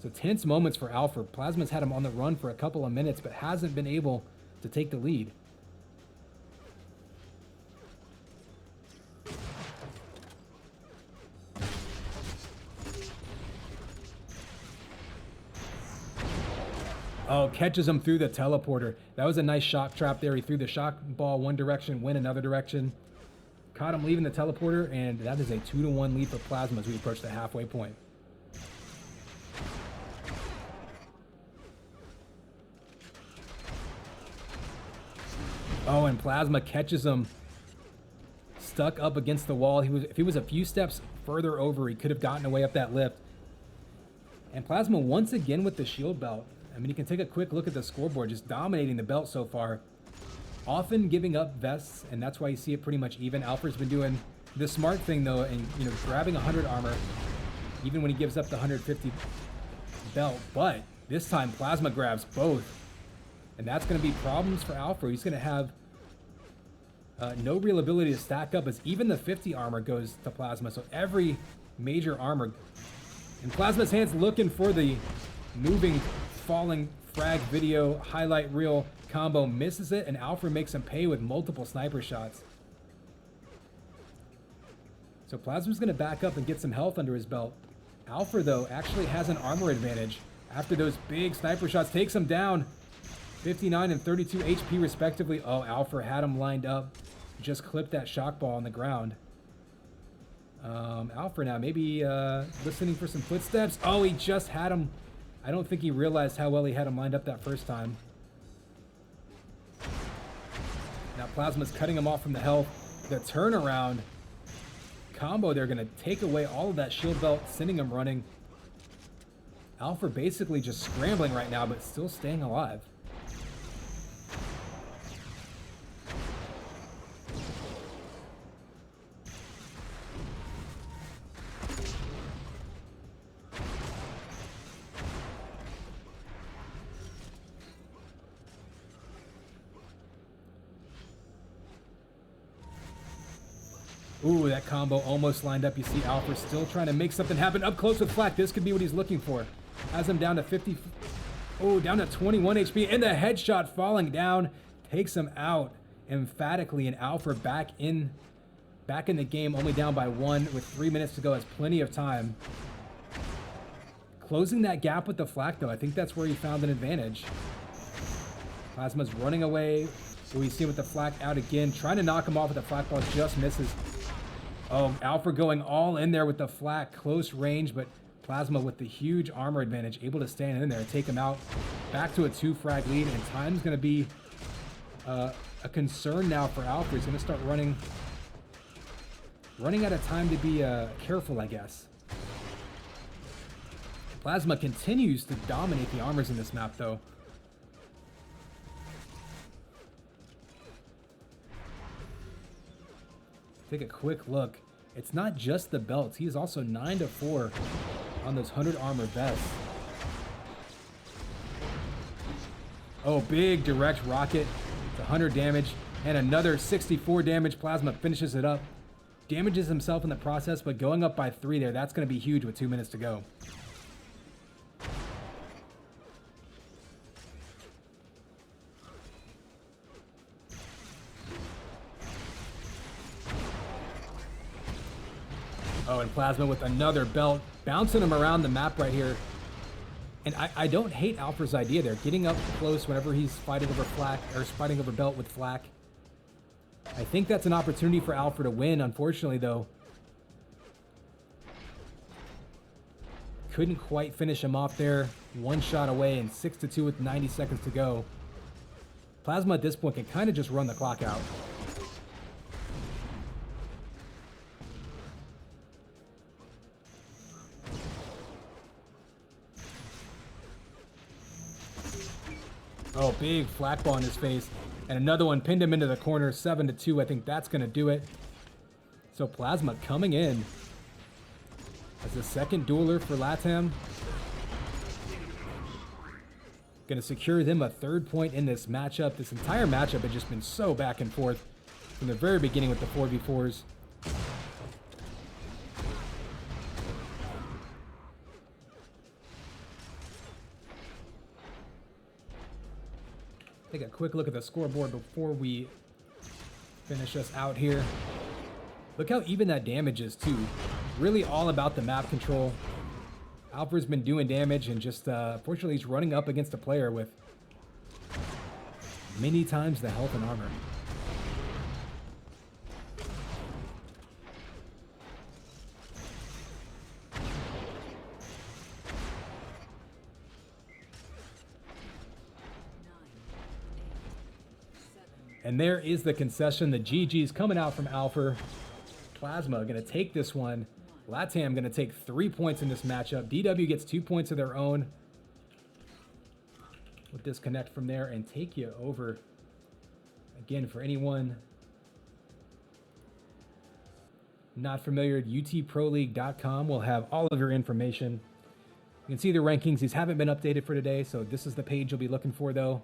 So tense moments for Alpha. Plasma's had him on the run for a couple of minutes, but hasn't been able to take the lead. Oh, catches him through the teleporter. That was a nice shock trap there. He threw the shock ball one direction, went another direction. Caught him leaving the teleporter, and that is a 2-to-1 lead for Plasma as we approach the halfway point. Oh, and Plasma catches him stuck up against the wall. If he was a few steps further over, he could have gotten away up that lift. And Plasma once again with the shield belt. I mean, you can take a quick look at the scoreboard, just dominating the belt so far. Often giving up vests, and that's why you see it pretty much even. Alfred's been doing the smart thing, though, and, you know, grabbing 100 armor, even when he gives up the 150 belt. But this time, Plasma grabs both. And that's going to be problems for Alfred. He's going to have no real ability to stack up, as even the 50 armor goes to Plasma. So every major armor. And Plasma's hands looking for the moving falling frag video highlight reel combo, misses it, and Alfred makes him pay with multiple sniper shots. So Plasma's going to back up and get some health under his belt. Alfred, though, actually has an armor advantage after those big sniper shots. Takes him down, 59 and 32 HP respectively. Oh, Alfred had him lined up, just clipped that shock ball on the ground. Alfred now maybe listening for some footsteps. Oh, he just had him. I don't think he realized how well he had him lined up that first time. Now Plasma's cutting him off from the health. The turnaround combo, they're going to take away all of that shield belt, sending him running. Alfred basically just scrambling right now, but still staying alive. Ooh, that combo almost lined up. You see Alfred still trying to make something happen. Up close with Flak. This could be what he's looking for. Has him down to 50. Oh, down to 21 HP. And the headshot falling down takes him out emphatically. And Alfred back in the game, only down by 1 with 3 minutes to go. Has plenty of time. Closing that gap with the Flak, though. I think that's where he found an advantage. Plasma's running away. So we see him with the Flak out again. Trying to knock him off with the Flak ball. Just misses. Oh, Alfred going all in there with the Flak. Close range, but Plasma with the huge armor advantage. Able to stand in there and take him out. Back to a 2-frag lead. And time's going to be a concern now for Alfred. He's going to start running out of time to be careful, I guess. Plasma continues to dominate the armors in this map, though. Take a quick look. It's not just the belts. He is also 9-4 on those 100 armor vests. Oh, big direct rocket. It's 100 damage and another 64 damage. Plasma finishes it up. Damages himself in the process, but going up by 3 there, that's going to be huge with 2 minutes to go. Plasma with another belt, bouncing him around the map right here. And I don't hate Alpha's idea there, getting up close whenever he's fighting over flak, or fighting over belt with flak. I think that's an opportunity for Alpha to win. Unfortunately, though, couldn't quite finish him off there. One shot away and 6-2 with 90 seconds to go. Plasma at this point can kind of just run the clock out. Oh, big flak ball in his face. And another one pinned him into the corner, 7-2. I think that's going to do it. So Plasma coming in as the second dueler for LATAM. Going to secure them a third point in this matchup. This entire matchup had just been so back and forth from the very beginning with the 4v4s. Take a quick look at the scoreboard before we finish us out here. Look how even that damage is too. Really all about the map control. Alpha's been doing damage and just fortunately he's running up against a player with many times the health and armor. And there is the concession. The GG's coming out from Alpha. Plasma going to take this one. LATAM going to take 3 points in this matchup. DW gets 2 points of their own. We'll disconnect from there and take you over. Again, for anyone not familiar, UTProLeague.com will have all of your information. You can see the rankings. These haven't been updated for today, so this is the page you'll be looking for, though.